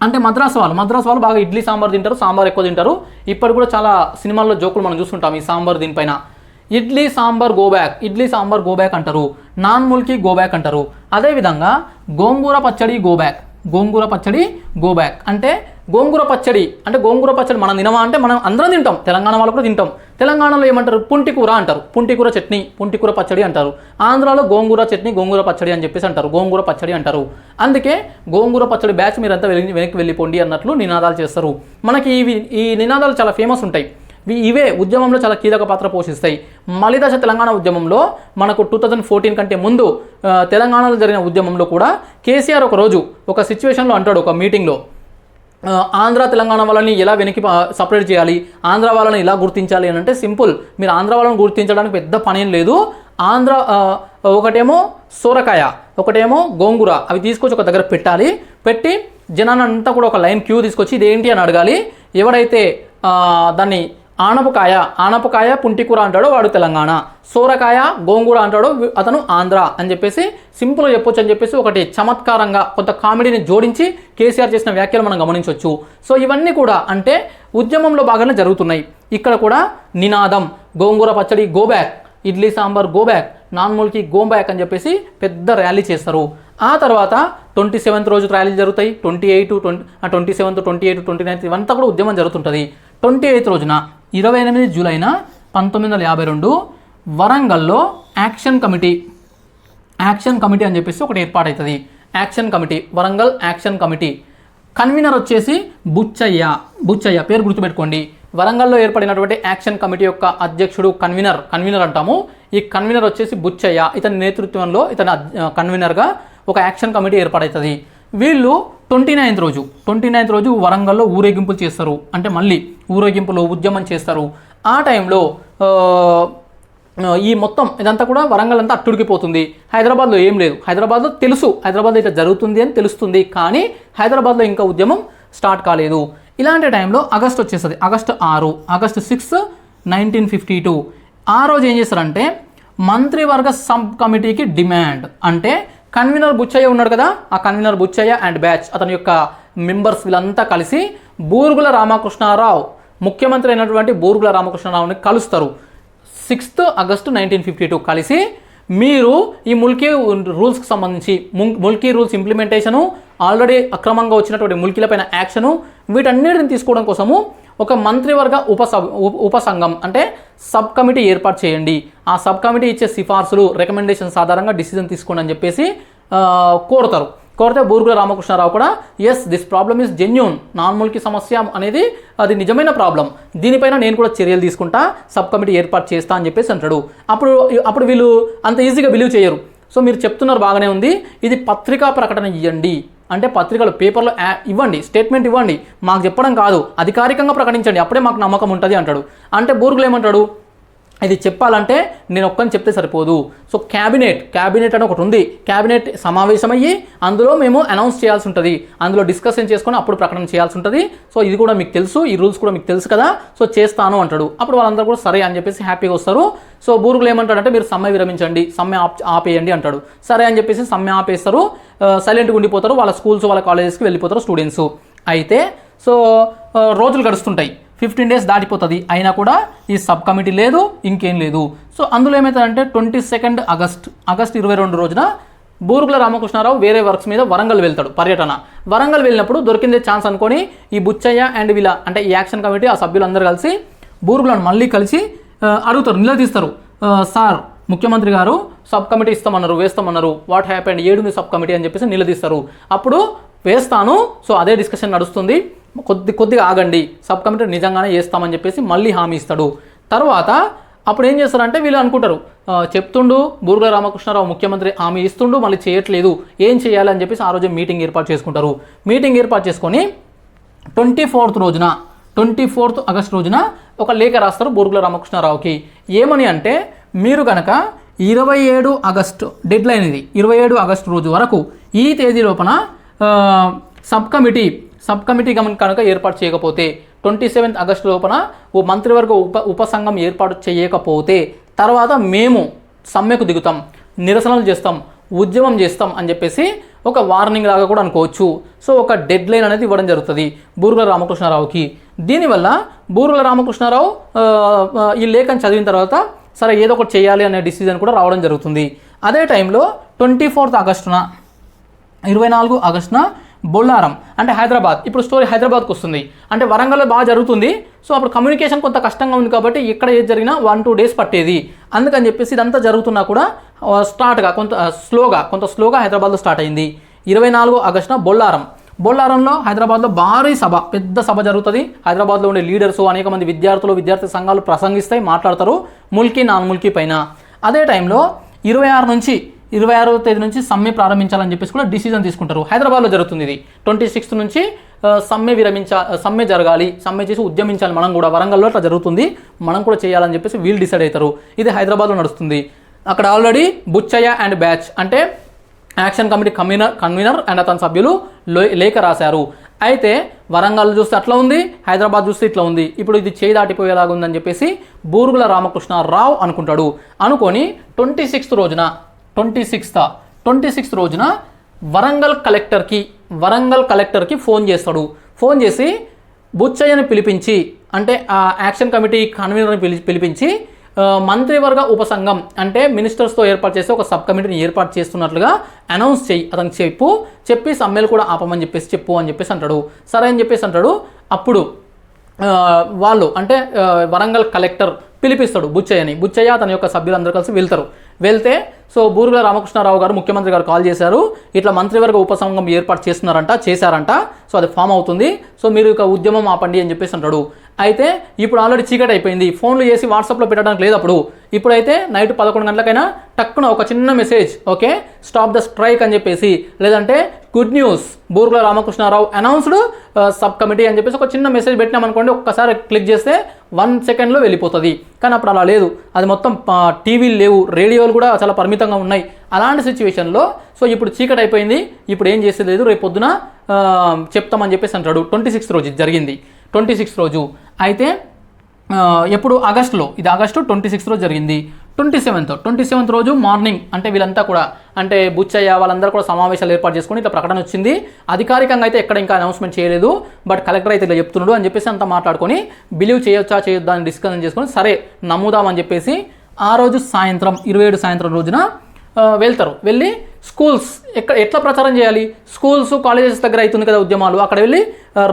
అంటే మద్రాసు వాళ్ళు బాగా ఇడ్లీ సాంబార్ తింటారు, సాంబార్ ఎక్కువ తింటారు. ఇప్పటి కూడా చాలా సినిమాల్లో జోకులు మనం చూస్తుంటాం ఈ సాంబార్ దీనిపైన. Idli sambar go back, idli sambar go back అంటారు. నాన్ మూల్కీ గో బ్యాక్ అంటారు. అదేవిధంగా గోంగూర పచ్చడి గో బ్యాక్, గోంగూర పచ్చడి గో బ్యాక్ అంటే గోంగూర పచ్చడి మనం తినమా అంటే మనం అందరం తింటాం, తెలంగాణ వాళ్ళు కూడా తింటాం. తెలంగాణలో ఏమంటారు? పుంటికూర అంటారు, పుంటికూర చట్నీ, పుంటికూర పచ్చడి అంటారు. ఆంధ్రాలో గోంగూర చట్నీ, గోంగూర పచ్చడి అని చెప్పేసి అంటారు, గోంగూర పచ్చడి అంటారు. అందుకే గోంగూర పచ్చడి బ్యాచ్ మీరంతా వెనక్కి వెళ్ళిపోండి అన్నట్లు నినాదాలు చేస్తారు. మనకి ఈ నినాదాలు చాలా ఫేమస్ ఉంటాయి. ఇవే ఉద్యమంలో చాలా కీలక పాత్ర పోషిస్తాయి. మలిదశ తెలంగాణ ఉద్యమంలో మనకు 2014 కంటే ముందు తెలంగాణలో జరిగిన ఉద్యమంలో కూడా కేసీఆర్ ఒక రోజు ఒక సిచ్యువేషన్లో అంటాడు, ఒక మీటింగ్లో, ఆంధ్ర తెలంగాణ వాళ్ళని ఎలా వెనక్కి సపరేట్ చేయాలి, ఆంధ్ర వాళ్ళని ఎలా గుర్తించాలి అని అంటే సింపుల్, మీరు ఆంధ్ర వాళ్ళని గుర్తించడానికి పెద్ద పనేం లేదు. ఆంధ్ర ఒకటేమో సోరకాయ, ఒకటేమో గోంగూర, అవి తీసుకొచ్చి ఒక దగ్గర పెట్టాలి. పెట్టి జనాన్నంతా కూడా ఒక లైన్ క్యూ తీసుకొచ్చి ఇదేంటి అని అడగాలి. ఎవడైతే దాన్ని ఆనపకాయ పుంటికూర అంటాడో వాడు తెలంగాణ, సోరకాయ గోంగూర అంటాడో అతను ఆంధ్ర అని చెప్పేసి సింపుల్గా చెప్పొచ్చు అని చెప్పేసి ఒకటి చమత్కారంగా కొంత కామెడీని జోడించి కేసీఆర్ చేసిన వ్యాఖ్యలు మనం గమనించవచ్చు. సో ఇవన్నీ కూడా అంటే ఉద్యమంలో భాగంగా జరుగుతున్నాయి. ఇక్కడ కూడా నినాదం గోంగూర పచ్చడి go back, idli sambar go back, non మూల్కీ గో బ్యాక్ అని చెప్పేసి పెద్ద ర్యాలీ చేస్తారు. ఆ తర్వాత 27th రోజు ర్యాలీలు జరుగుతాయి. 27th, 28th, 29th ఇవంతా కూడా ఉద్యమం జరుగుతుంటుంది. 28th రోజున 28 జూలైన 1952 వరంగల్లో యాక్షన్ కమిటీ అని చెప్పేసి ఒకటి ఏర్పాటవుతుంది. Action committee, Warangal action committee. Convener వచ్చేసి బుచ్చయ్య పేరు గుర్తుపెట్టుకోండి. వరంగల్లో ఏర్పడినటువంటి యాక్షన్ కమిటీ యొక్క అధ్యక్షుడు కన్వీనర్ అంటాము. ఈ కన్వీనర్ వచ్చేసి బుచ్చయ్య. ఇతని నేతృత్వంలో ఇతని కన్వీనర్గా ఒక యాక్షన్ కమిటీ ఏర్పాటవుతుంది. వీళ్ళు ట్వంటీ నైన్త్ రోజు వరంగల్లో ఊరేగింపులు చేస్తారు. అంటే మళ్ళీ ఊరేగింపులు ఉద్యమం చేస్తారు. ఆ టైంలో ఈ మొత్తం ఇదంతా కూడా వరంగల్ అంతా అట్టుడికిపోతుంది. హైదరాబాద్లో ఏం లేదు. హైదరాబాద్లో తెలుసు హైదరాబాద్లో ఇట్లా జరుగుతుంది అని తెలుస్తుంది, కానీ హైదరాబాద్లో ఇంకా ఉద్యమం స్టార్ట్ కాలేదు. ఇలాంటి టైంలో ఆగస్ట్ వచ్చేస్తుంది. ఆగస్టు 6 1952. ఆ రోజు ఏం చేస్తారంటే మంత్రివర్గ సబ్ కమిటీకి డిమాండ్, అంటే కన్వీనర్ బుచ్చయ్య ఉన్నాడు కదా, ఆ కన్వీనర్ బుచ్చయ్య అండ్ బ్యాచ్ అతని యొక్క మెంబర్స్ వీళ్ళంతా కలిసి బూరుగుల రామకృష్ణారావు, ముఖ్యమంత్రి అయినటువంటి బూరుగుల రామకృష్ణారావుని కలుస్తారు. 6 ఆగస్టు 1952 కలిసి మీరు ఈ ముల్కీ రూల్స్కి సంబంధించి ముల్కీ రూల్స్ ఇంప్లిమెంటేషను, ఆల్రెడీ అక్రమంగా వచ్చినటువంటి ముల్కీలపైన యాక్షను, వీటన్నిటిని తీసుకోవడం కోసము ఒక మంత్రివర్గ ఉపసంఘం అంటే సబ్ కమిటీ ఏర్పాటు చేయండి. ఆ సబ్ కమిటీ ఇచ్చే సిఫార్సులు రికమెండేషన్స్ ఆధారంగా డిసిజన్ తీసుకోండి అని చెప్పేసి కోరితే బూరుగుల రామకృష్ణారావు కూడా yes this problem is genuine, non Mulki సమస్య అనేది అది నిజమైన ప్రాబ్లం, దీనిపైన నేను కూడా చర్యలు తీసుకుంటా, సబ్ కమిటీ ఏర్పాటు చేస్తా అని చెప్పేసి అంటాడు. అప్పుడు వీళ్ళు అంత ఈజీగా బిలీవ్ చేయరు. సో మీరు చెప్తున్నారు బాగానే ఉంది, ఇది పత్రికా ప్రకటన ఇవ్వండి, అంటే పత్రికలు పేపర్లో ఇవ్వండి, స్టేట్మెంట్ ఇవ్వండి, మాకు చెప్పడం కాదు, అధికారికంగా ప్రకటించండి, అప్పుడే మాకు నమ్మకం ఉంటుంది అంటాడు. అంటే బూరుగులు ఏమంటాడు, ఇది చెప్పాలంటే నేను ఒక్కని చెప్తే సరిపోదు. సో క్యాబినెట్ అని ఒకటి ఉంది, క్యాబినెట్ సమావేశమయ్యి అందులో మేము అనౌన్స్ చేయాల్సి ఉంటుంది, అందులో డిస్కషన్ చేసుకొని అప్పుడు ప్రకటన చేయాల్సి ఉంటుంది. సో ఇది కూడా మీకు తెలుసు, ఈ రూల్స్ కూడా మీకు తెలుసు కదా, సో చేస్తాను అంటాడు. అప్పుడు వాళ్ళందరూ కూడా సరే అని చెప్పేసి హ్యాపీగా వస్తారు. సో బూరుగులు ఏమంటాడంటే మీరు సమ్మె విరమించండి, సమ్మె ఆపేయండి అంటాడు. సరే అని చెప్పేసి సమ్మె ఆపేస్తారు, సైలెంట్గా ఉండిపోతారు, వాళ్ళ స్కూల్స్ వాళ్ళ కాలేజెస్కి వెళ్ళిపోతారు స్టూడెంట్స్. అయితే సో రోజులు గడుస్తుంటాయి, 15 days దాటిపోతుంది, అయినా కూడా ఈ సబ్ కమిటీ లేదు, ఇంకేం లేదు. సో అందులో ఏమవుతుందంటే 22 ఆగస్ట్ 22 రోజున బూరుగుల రామకృష్ణారావు వేరే వర్క్స్ మీద వరంగల్ వెళ్తాడు పర్యటన. వరంగల్ వెళ్ళినప్పుడు దొరికిందే ఛాన్స్ అనుకొని ఈ బుచ్చయ్య అండ్ వీళ్ళ అంటే ఈ యాక్షన్ కమిటీ ఆ సభ్యులందరూ కలిసి బూరుగులను మళ్ళీ కలిసి అడుగుతారు, నిలదీస్తారు. సార్ ముఖ్యమంత్రి గారు సబ్ కమిటీ ఇస్తామన్నారు, వేస్తామన్నారు, వాట్ హ్యాపెండ్, ఏడుంది సబ్ కమిటీ అని చెప్పేసి నిలదీస్తారు. అప్పుడు వేస్తాను, సో అదే డిస్కషన్ నడుస్తుంది, కొద్దిగా ఆగండి, సబ్ కమిటీ నిజంగానే చేస్తామని చెప్పేసి మళ్ళీ హామీ ఇస్తాడు. తర్వాత అప్పుడు ఏం చేస్తారంటే వీళ్ళు అనుకుంటారు, చెప్తుండు బూరుగుల రామకృష్ణారావు ముఖ్యమంత్రి హామీ ఇస్తుండు, మళ్ళీ చేయట్లేదు, ఏం చేయాలి అని చెప్పేసి ఆ రోజు మీటింగ్ ఏర్పాటు చేసుకుంటారు. మీటింగ్ ఏర్పాటు చేసుకొని 24 ఆగస్ట్ రోజున ఒక లేఖ రాస్తారు బూరుగుల రామకృష్ణారావుకి. ఏమని అంటే, మీరు కనుక 27 ఆగస్టు డెడ్ లైన్, ఇది 27 ఆగస్టు రోజు వరకు ఈ తేదీ లోపల సబ్ కమిటీ కనుక ఏర్పాటు చేయకపోతే, 27 ఆగస్టు లోపల ఓ మంత్రివర్గ ఉపసంఘం ఏర్పాటు చేయకపోతే తర్వాత మేము సమ్మెకు దిగుతాం, నిరసనలు చేస్తాం, ఉద్యమం చేస్తాం అని చెప్పేసి ఒక వార్నింగ్ లాగా కూడా అనుకోవచ్చు. సో ఒక డెడ్ లైన్ అనేది ఇవ్వడం జరుగుతుంది బూరుగుల రామకృష్ణారావుకి. దీనివల్ల బూరుగుల రామకృష్ణారావు ఈ లేఖను చదివిన తర్వాత సరే ఏదో ఒకటి చేయాలి అనే డిసిజన్ కూడా రావడం జరుగుతుంది. అదే టైంలో 24 ఆగస్టున 24 ఆగస్టున బొల్లారం అంటే హైదరాబాద్, ఇప్పుడు స్టోరీ హైదరాబాద్కి వస్తుంది. అంటే వరంగల్లో బాగా జరుగుతుంది, సో అప్పుడు కమ్యూనికేషన్ కొంత కష్టంగా ఉంది కాబట్టి ఇక్కడ ఏది జరిగినా 1-2 days పట్టేది. అందుకని చెప్పేసి ఇదంతా జరుగుతున్నా కూడా కొంత స్లోగా హైదరాబాద్లో స్టార్ట్ అయింది. 24 ఆగస్టున బొల్లారంలో హైదరాబాద్లో భారీ సభ, పెద్ద సభ జరుగుతుంది. హైదరాబాద్లో ఉండే లీడర్స్, అనేక మంది విద్యార్థి సంఘాలు ప్రసంగిస్తాయి, మాట్లాడతారు ముల్కీ నాన్ ముల్కీ పైన. అదే టైంలో 26వ తేదీ నుంచి సమ్మె ప్రారంభించాలని చెప్పేసి కూడా డిసిజన్ తీసుకుంటారు. హైదరాబాద్లో జరుగుతుంది ఇది. 26 నుంచి సమ్మె జరగాలి, సమ్మె చేసి ఉద్యమించాలి మనం కూడా, వరంగల్లో అట్లా జరుగుతుంది, మనం కూడా చేయాలని చెప్పేసి వీళ్ళు డిసైడ్ అవుతారు. ఇది హైదరాబాద్లో నడుస్తుంది. అక్కడ ఆల్రెడీ బుచ్చయ్య అండ్ బ్యాచ్ అంటే యాక్షన్ కమిటీ కన్వీనర్ అండ్ అతని సభ్యులు లేఖ రాశారు. అయితే వరంగల్ చూస్తే అట్లా ఉంది, హైదరాబాద్ చూస్తే ఇట్లా ఉంది, ఇప్పుడు ఇది చేయి దాటిపోయేలాగా ఉందని చెప్పేసి బూరుగుల రామకృష్ణారావు అనుకుంటాడు. అనుకొని 26th రోజున వరంగల్ కలెక్టర్కి ఫోన్ చేస్తాడు. ఫోన్ చేసి బుచ్చయ్యని పిలిపించి, అంటే ఆ యాక్షన్ కమిటీ కన్వీనర్ని పిలిపించి మంత్రివర్గ ఉపసంఘం అంటే మినిస్టర్స్తో ఏర్పాటు చేసి ఒక సబ్ కమిటీని ఏర్పాటు చేస్తున్నట్లుగా అనౌన్స్ చేయి, అతనికి చెప్పి సమ్మెలు కూడా ఆపమని చెప్పు అని చెప్పేసి అంటాడు. సరే అని చెప్పేసి అంటాడు. అప్పుడు వాళ్ళు అంటే వరంగల్ కలెక్టర్ పిలిపిస్తాడు బుచ్చయ్య తన యొక్క సభ్యులందరూ కలిసి వెళ్తే సో బూరుగుల రామకృష్ణారావు గారు ముఖ్యమంత్రి గారు కాల్ చేశారు, ఇట్లా మంత్రివర్గ ఉపసంఘం ఏర్పాటు చేశారంట, సో అది ఫామ్ అవుతుంది, సో మీరు ఇక ఉద్యమం ఆపండి అని చెప్పేసి అంటాడు. అయితే ఇప్పుడు ఆల్రెడీ చీకటి అయిపోయింది, ఫోన్లు చేసి వాట్సాప్లో పెట్టడానికి లేదు. ఇప్పుడైతే నైట్ 11 గంటలకైనా టక్కున ఒక చిన్న message, okay stop the strike అని చెప్పేసి, లేదంటే good news, Burgula Ramakrishna Rao announced sub committee అని చెప్పేసి ఒక చిన్న మెసేజ్ పెట్టినామనుకోండి, ఒక్కసారి క్లిక్ చేస్తే 1 సెకండ్లో వెళ్ళిపోతుంది. కానీ అప్పుడు అలా లేదు, అది మొత్తం టీవీలు లేవు, రేడియోలు కూడా చాలా పరిమితంగా ఉన్నాయి. అలాంటి సిచ్యువేషన్లో సో ఇప్పుడు చీకటి అయిపోయింది, ఇప్పుడు ఏం చేసేది లేదు, రేపు పొద్దున చెప్తామని చెప్పేసి అంటాడు. 26 రోజు ఇది జరిగింది, 26 రోజు. అయితే ఎప్పుడు ఆగస్టులో, ఇది ఆగస్టు 26 రోజు జరిగింది. 27th రోజు మార్నింగ్ అంటే వీళ్ళంతా కూడా అంటే బుచ్చయ్య వాళ్ళందరూ కూడా సమావేశాలు ఏర్పాటు చేసుకుని ఇట్లా ప్రకటన వచ్చింది. అధికారికంగా అయితే ఎక్కడ ఇంకా అనౌన్స్మెంట్ చేయలేదు, బట్ కలెక్టర్ అయితే ఇలా చెప్తున్నాడు అని చెప్పేసి అంతా మాట్లాడుకొని బిలీవ్ చేయొచ్చా చేయొద్దా అని డిస్కషన్ చేసుకొని సరే నమ్ముదామని చెప్పేసి ఆ రోజు సాయంత్రం 27 సాయంత్రం రోజున వెళ్తారు. వెళ్ళి స్కూల్స్ ఎట్లా ప్రచారం చేయాలి, స్కూల్స్ కాలేజెస్ దగ్గర అవుతుంది కదా ఉద్యమాలు, అక్కడ వెళ్ళి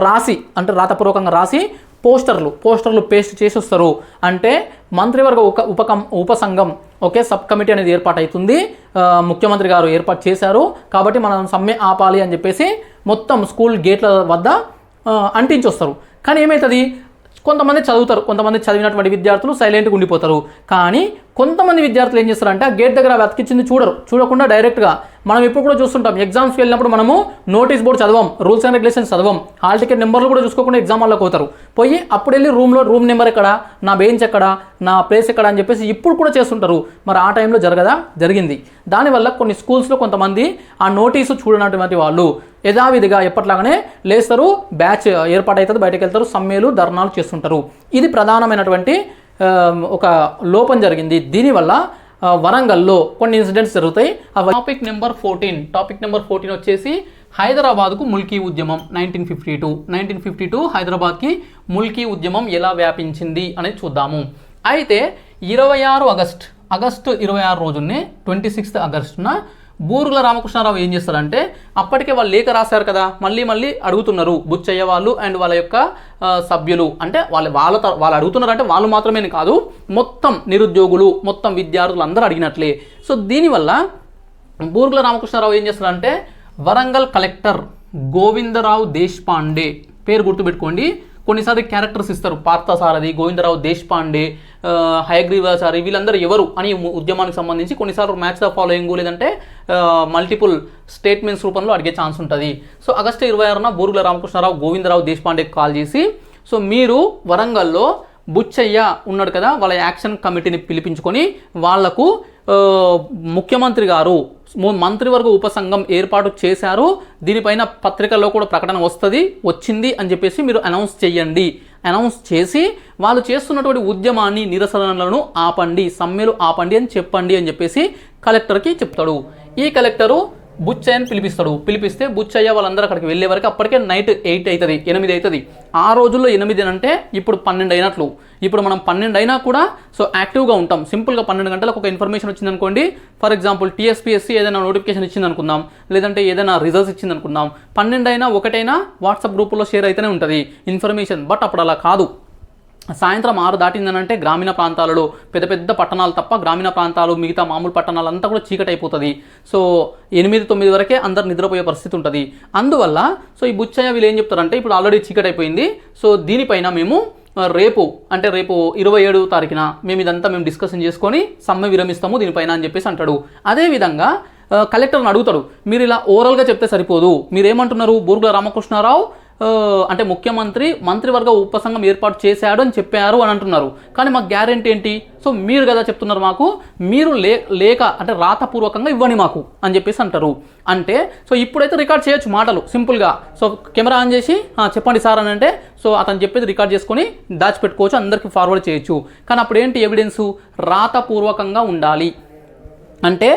రాసి అంటే రాతపూర్వకంగా రాసి పోస్టర్లు పేస్ట్ చేసి వస్తారు. అంటే మంత్రివర్గ ఉపసంఘం ఓకే సబ్ కమిటీ అనేది ఏర్పాటు అవుతుంది, ముఖ్యమంత్రి గారు ఏర్పాటు చేశారు కాబట్టి మనం సమ్మె ఆపాలి అని చెప్పేసి మొత్తం స్కూల్ గేట్ల వద్ద అంటించి వస్తారు. కానీ ఏమవుతుంది, కొంతమంది చదువుతారు, కొంతమంది చదివినటువంటి విద్యార్థులు సైలెంట్గా ఉండిపోతారు. కానీ కొంతమంది విద్యార్థులు ఏం చేస్తారంటే ఆ గేట్ దగ్గర అతికించింది చూడకుండా డైరెక్ట్గా మనం ఇప్పుడు కూడా చూస్తుంటాం, ఎగ్జామ్స్కి వెళ్ళినప్పుడు మనము నోటీస్ బోర్డు చదవం, రూల్స్ అండ్ రెగ్యులేషన్స్ చదవం, హాల్ టికెట్ నెంబర్లు కూడా చూసుకోకుండా ఎగ్జామ్ వాళ్ళకి పోతారు. పోయి అప్పుడు వెళ్ళి రూమ్ నెంబర్ ఎక్కడ, నా బెంచ్ ఎక్కడ, నా ప్లేస్ ఎక్కడ అని చెప్పేసి ఇప్పుడు కూడా చేస్తుంటారు. మరి ఆ టైంలో జరిగింది. దానివల్ల కొన్ని స్కూల్స్లో కొంతమంది ఆ నోటీసు చూడనటువంటి వాళ్ళు యథావిధిగా ఎప్పట్లాగానే లేస్తారు, బ్యాచ్ ఏర్పాటవుతుంది, బయటకు వెళ్తారు, సమ్మెలు ధర్నాలు చేస్తుంటారు. ఇది ప్రధానమైనటువంటి ఒక లోపం జరిగింది. దీనివల్ల వరంగల్లో కొన్ని ఇన్సిడెంట్స్ జరుగుతాయి. టాపిక్ నెంబర్ 14 వచ్చేసి హైదరాబాద్కు ముల్కీ ఉద్యమం 1952 హైదరాబాద్కి ముల్కీ ఉద్యమం ఎలా వ్యాపించింది అనేది చూద్దాము. అయితే 26 ఆగస్టు 26 రోజునే 26 ఆగస్టున బూర్గుల రామకృష్ణారావు ఏం చేస్తారంటే అప్పటికే వాళ్ళు లేఖ రాశారు కదా, మళ్ళీ అడుగుతున్నారు బుచ్చయ్య వాళ్ళు అండ్ వాళ్ళ యొక్క సభ్యులు. అంటే వాళ్ళు అడుగుతున్నారు అంటే వాళ్ళు మాత్రమే కాదు, మొత్తం నిరుద్యోగులు, మొత్తం విద్యార్థులు అందరూ అడిగినట్లే. సో దీనివల్ల బూర్గుల రామకృష్ణారావు ఏం చేస్తారంటే వరంగల్ కలెక్టర్ గోవిందరావు దేశపాండే పేరు గుర్తుపెట్టుకోండి, కొన్నిసార్లు క్యారెక్టర్స్ ఇస్తారు, పార్థసారథి, గోవిందరావు దేశపాండే, హయగ్రీవాచారి, వీళ్ళందరూ ఎవరు అని ఉద్యమానికి సంబంధించి కొన్నిసార్లు మ్యాచ్ ద ఫాలోయింగ్ లేదంటే మల్టిపుల్ స్టేట్మెంట్స్ రూపంలో అడిగే ఛాన్స్ ఉంటుంది. సో ఆగస్టు 26న బూర్గుల రామకృష్ణారావు గోవిందరావు దేశపాండేకి కాల్ చేసి సో మీరు వరంగల్లో బుచ్చయ్య ఉన్నాడు కదా, వాళ్ళ యాక్షన్ కమిటీని పిలిపించుకొని వాళ్లకు ముఖ్యమంత్రి గారు మంత్రివర్గ ఉపసంఘం ఏర్పాటు చేశారు, దీనిపైన పత్రికల్లో కూడా ప్రకటన వచ్చింది అని చెప్పేసి మీరు అనౌన్స్ చేయండి. అనౌన్స్ చేసి వాళ్ళు చేస్తున్నటువంటి ఉద్యమాన్ని, నిరసనలను ఆపండి, సమ్మెలు ఆపండి అని చెప్పండి అని చెప్పేసి కలెక్టర్కి చెప్తాడు. ఈ కలెక్టరు బుచ్చయ్యని పిలిపిస్తే బుచ్చయ్య వాళ్ళందరూ అక్కడికి వెళ్ళే వరకు అప్పటికే నైట్ 8 అవుతుంది. ఆ రోజుల్లో 8 అంటే ఇప్పుడు 12 అయినట్లు. ఇప్పుడు మనం 12 అయినా కూడా సో యాక్టివ్గా ఉంటాం. సింపుల్గా 12 గంటలకు ఒక ఇన్ఫర్మేషన్ వచ్చింది అనుకోండి, ఫర్ ఎగ్జాంపుల్ టీఎస్పీఎస్సీ ఏదైనా నోటిఫికేషన్ ఇచ్చింది అనుకుందాం, లేదంటే ఏదైనా రిజల్ట్స్ ఇచ్చింది అనుకుందాం, 12 అయినా 1 అయినా వాట్సాప్ గ్రూపుల్లో షేర్ అయితేనే ఉంటుంది ఇన్ఫర్మేషన్. బట్ అప్పుడు అలా కాదు, సాయంత్రం 6 దాటిందనంటే గ్రామీణ ప్రాంతాలలో పెద్ద పట్టణాలు తప్ప గ్రామీణ ప్రాంతాలు మిగతా మామూలు పట్టణాలంతా కూడా చీకటి అయిపోతుంది. సో 8-9 వరకే అందరు నిద్రపోయే పరిస్థితి ఉంటుంది. అందువల్ల సో ఈ బుచ్చయ్య వీళ్ళు ఏం చెప్తారంటే ఇప్పుడు ఆల్రెడీ చీకటి అయిపోయింది, సో దీనిపైన మేము రేపు 27 తారీఖున మేము డిస్కషన్ చేసుకొని సమ్మె విరమిస్తాము దీనిపైన అని చెప్పేసి అంటాడు. అదేవిధంగా కలెక్టర్ని అడుగుతాడు, మీరు ఇలా ఓవరాల్గా చెప్తే సరిపోదు, మీరేమంటున్నారు, బూర్గుల రామకృష్ణారావు అంటే మంత్రివర్గ ఉపసంఘం ఏర్పాటు చేశాడు అని చెప్పారు అని అంటున్నారు, కానీ మాకు గ్యారెంటీ ఏంటి, సో మీరు కదా చెప్తున్నారు మాకు, మీరు లేక అంటే రాతపూర్వకంగా ఇవ్వండి మాకు అని చెప్పేసి అంటారు. అంటే సో ఇప్పుడైతే రికార్డ్ చేయొచ్చు మాటలు సింపుల్గా, సో కెమెరా ఆన్ చేసి చెప్పండి సార్ అని అంటే సో అతను చెప్పేది రికార్డ్ చేసుకొని దాచిపెట్టుకోవచ్చు, అందరికీ ఫార్వర్డ్ చేయొచ్చు. కానీ అప్పుడు ఏంటి ఎవిడెన్సు, రాతపూర్వకంగా ఉండాలి, అంటే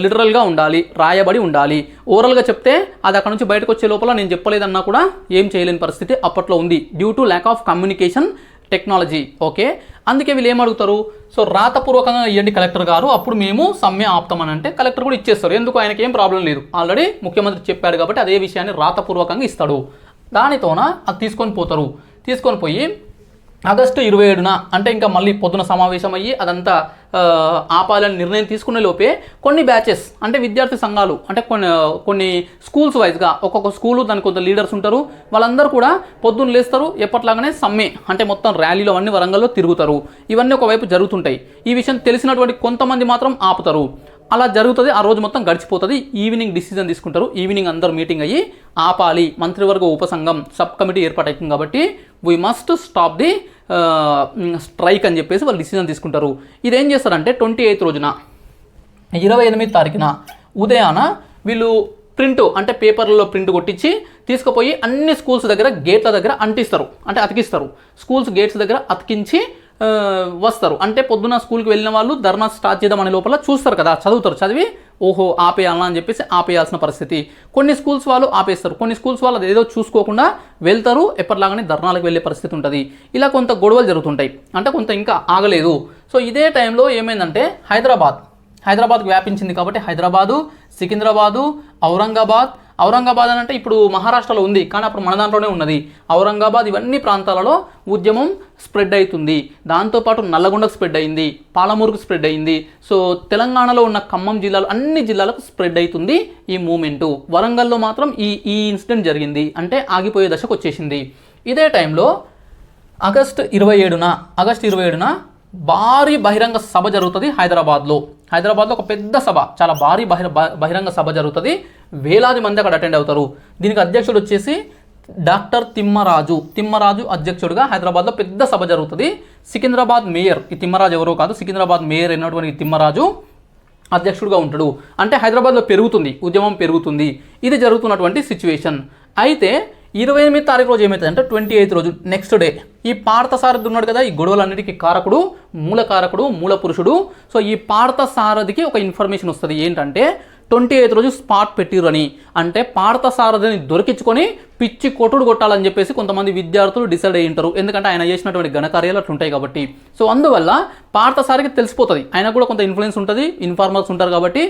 లిటరల్గా ఉండాలి, రాయబడి ఉండాలి. ఓరల్గా చెప్తే అది అక్కడ నుంచి బయటకు వచ్చే లోపల నేను చెప్పలేదన్నా కూడా ఏం చేయలేని పరిస్థితి అప్పట్లో ఉంది, due to lack of communication technology. Okay, అందుకే వీళ్ళు ఏమడుగుతారు, సో రాతపూర్వకంగా ఇవ్వండి కలెక్టర్ గారు, అప్పుడు మేము సమ్మె ఆపుతామని అంటే కలెక్టర్ కూడా ఇచ్చేస్తారు. ఎందుకు, ఆయనకి ఏం ప్రాబ్లం లేదు, ఆల్రెడీ ముఖ్యమంత్రి చెప్పాడు కాబట్టి అదే విషయాన్ని రాతపూర్వకంగా ఇస్తాడు. దానితోన అది తీసుకొని పోయి ఆగస్టు 27న అంటే ఇంకా మళ్ళీ పొద్దున సమావేశం అయ్యి అదంతా ఆపాలని నిర్ణయం తీసుకునే లోపే కొన్ని బ్యాచెస్ అంటే విద్యార్థి సంఘాలు అంటే కొన్ని స్కూల్స్ వైజ్గా ఒక్కొక్క స్కూలు దానికి కొంత లీడర్స్ ఉంటారు, వాళ్ళందరూ కూడా పొద్దున్న లేస్తారు, ఎప్పట్లాగానే సమ్మె అంటే మొత్తం ర్యాలీలో అన్ని వరంగల్లో తిరుగుతారు. ఇవన్నీ ఒకవైపు జరుగుతుంటాయి. ఈ విషయం తెలిసినటువంటి కొంతమంది మాత్రం ఆపుతారు. అలా జరుగుతుంది. ఆ రోజు మొత్తం గడిచిపోతుంది. ఈవినింగ్ డిసిజన్ తీసుకుంటారు. ఈవినింగ్ అందరూ మీటింగ్ అయ్యి ఆపాలి, మంత్రివర్గ ఉపసంఘం సబ్ కమిటీ ఏర్పాటవుతుంది కాబట్టి we must stop the strike అని చెప్పేసి వాళ్ళు డిసిజన్ తీసుకుంటారు. ఇదేం చేస్తారంటే 28 రోజున 28 తారీఖున ఉదయాన వీళ్ళు ప్రింట్ అంటే పేపర్లలో ప్రింట్ కొట్టించి తీసుకుపోయి అన్ని స్కూల్స్ దగ్గర గేట్ల దగ్గర అంటిస్తారు, అంటే అతికిస్తారు. స్కూల్స్ గేట్స్ దగ్గర అతికించి వస్తారు. అంటే పొద్దున స్కూల్కి వెళ్ళిన వాళ్ళు ధర్నా స్టార్ట్ చేద్దాం అనే లోపల చూస్తారు కదా, చదువుతారు, చదివి ఓహో ఆపేయాలన్నా అని చెప్పేసి ఆపేయాల్సిన పరిస్థితి. కొన్ని స్కూల్స్ వాళ్ళు ఆపేస్తారు, కొన్ని స్కూల్స్ వాళ్ళు ఏదో చూసుకోకుండా వెళ్తారు, ఎప్పటిలాగానే ధర్నాలకు వెళ్ళే పరిస్థితి ఉంటుంది. ఇలా కొంత గొడవలు జరుగుతుంటాయి, అంటే కొంత ఇంకా ఆగలేదు. సో ఇదే టైంలో ఏమైందంటే హైదరాబాద్కి వ్యాపించింది కాబట్టి హైదరాబాదు, సికింద్రాబాదు, ఔరంగాబాద్ అని అంటే ఇప్పుడు మహారాష్ట్రలో ఉంది కానీ అప్పుడు మన దాంట్లోనే ఉన్నది. ఔరంగాబాద్ ఇవన్నీ ప్రాంతాలలో ఉద్యమం స్ప్రెడ్ అవుతుంది. దాంతోపాటు నల్లగొండకు స్ప్రెడ్ అయింది, పాలమూరుకు స్ప్రెడ్ అయింది. సో తెలంగాణలో ఉన్న ఖమ్మం జిల్లాలు అన్ని జిల్లాలకు స్ప్రెడ్ అవుతుంది ఈ మూమెంటు. వరంగల్లో మాత్రం ఈ ఇన్సిడెంట్ జరిగింది, అంటే ఆగిపోయే దశకు వచ్చేసింది. ఇదే టైంలో ఆగస్టు 27న భారీ బహిరంగ సభ జరుగుతుంది హైదరాబాద్లో ఒక పెద్ద సభ, చాలా భారీ బహిరంగ సభ జరుగుతుంది. వేలాది మంది అక్కడ అటెండ్ అవుతారు. దీనికి అధ్యక్షుడు వచ్చేసి డాక్టర్ తిమ్మరాజు అధ్యక్షుడిగా హైదరాబాద్లో పెద్ద సభ జరుగుతుంది. సికింద్రాబాద్ మేయర్, ఈ తిమ్మరాజు ఎవరో కాదు, సికింద్రాబాద్ మేయర్ అయినటువంటి తిమ్మరాజు అధ్యక్షుడిగా ఉంటాడు. అంటే హైదరాబాద్లో ఉద్యమం పెరుగుతుంది. ఇది జరుగుతున్నటువంటి సిచ్యువేషన్. అయితే 28 తారీఖు రోజు ఏమవుతుంది అంటే 28 రోజు నెక్స్ట్ డే ఈ పార్థసారథి ఉన్నాడు కదా, ఈ గొడవలన్నిటికీ కారకుడు, మూల పురుషుడు. సో ఈ పార్థసారథికి ఒక ఇన్ఫర్మేషన్ వస్తుంది ఏంటంటే 28 రోజు స్పాట్ పెట్టిరు అని. అంటే పార్థసారథిని దొరికించుకొని పిచ్చి కొట్టుడు కొట్టాలని చెప్పేసి కొంతమంది విద్యార్థులు డిసైడ్ అయ్యి ఉంటారు. ఎందుకంటే ఆయన చేసినటువంటి ఘనకార్యాలు అట్లా ఉంటాయి కాబట్టి. సో అందువల్ల పార్థసారథికి తెలిసిపోతుంది, ఆయన కూడా కొంత ఇన్ఫ్లుయెన్స్ ఉంటుంది, ఇన్ఫార్మర్స్ ఉంటారు కాబట్టి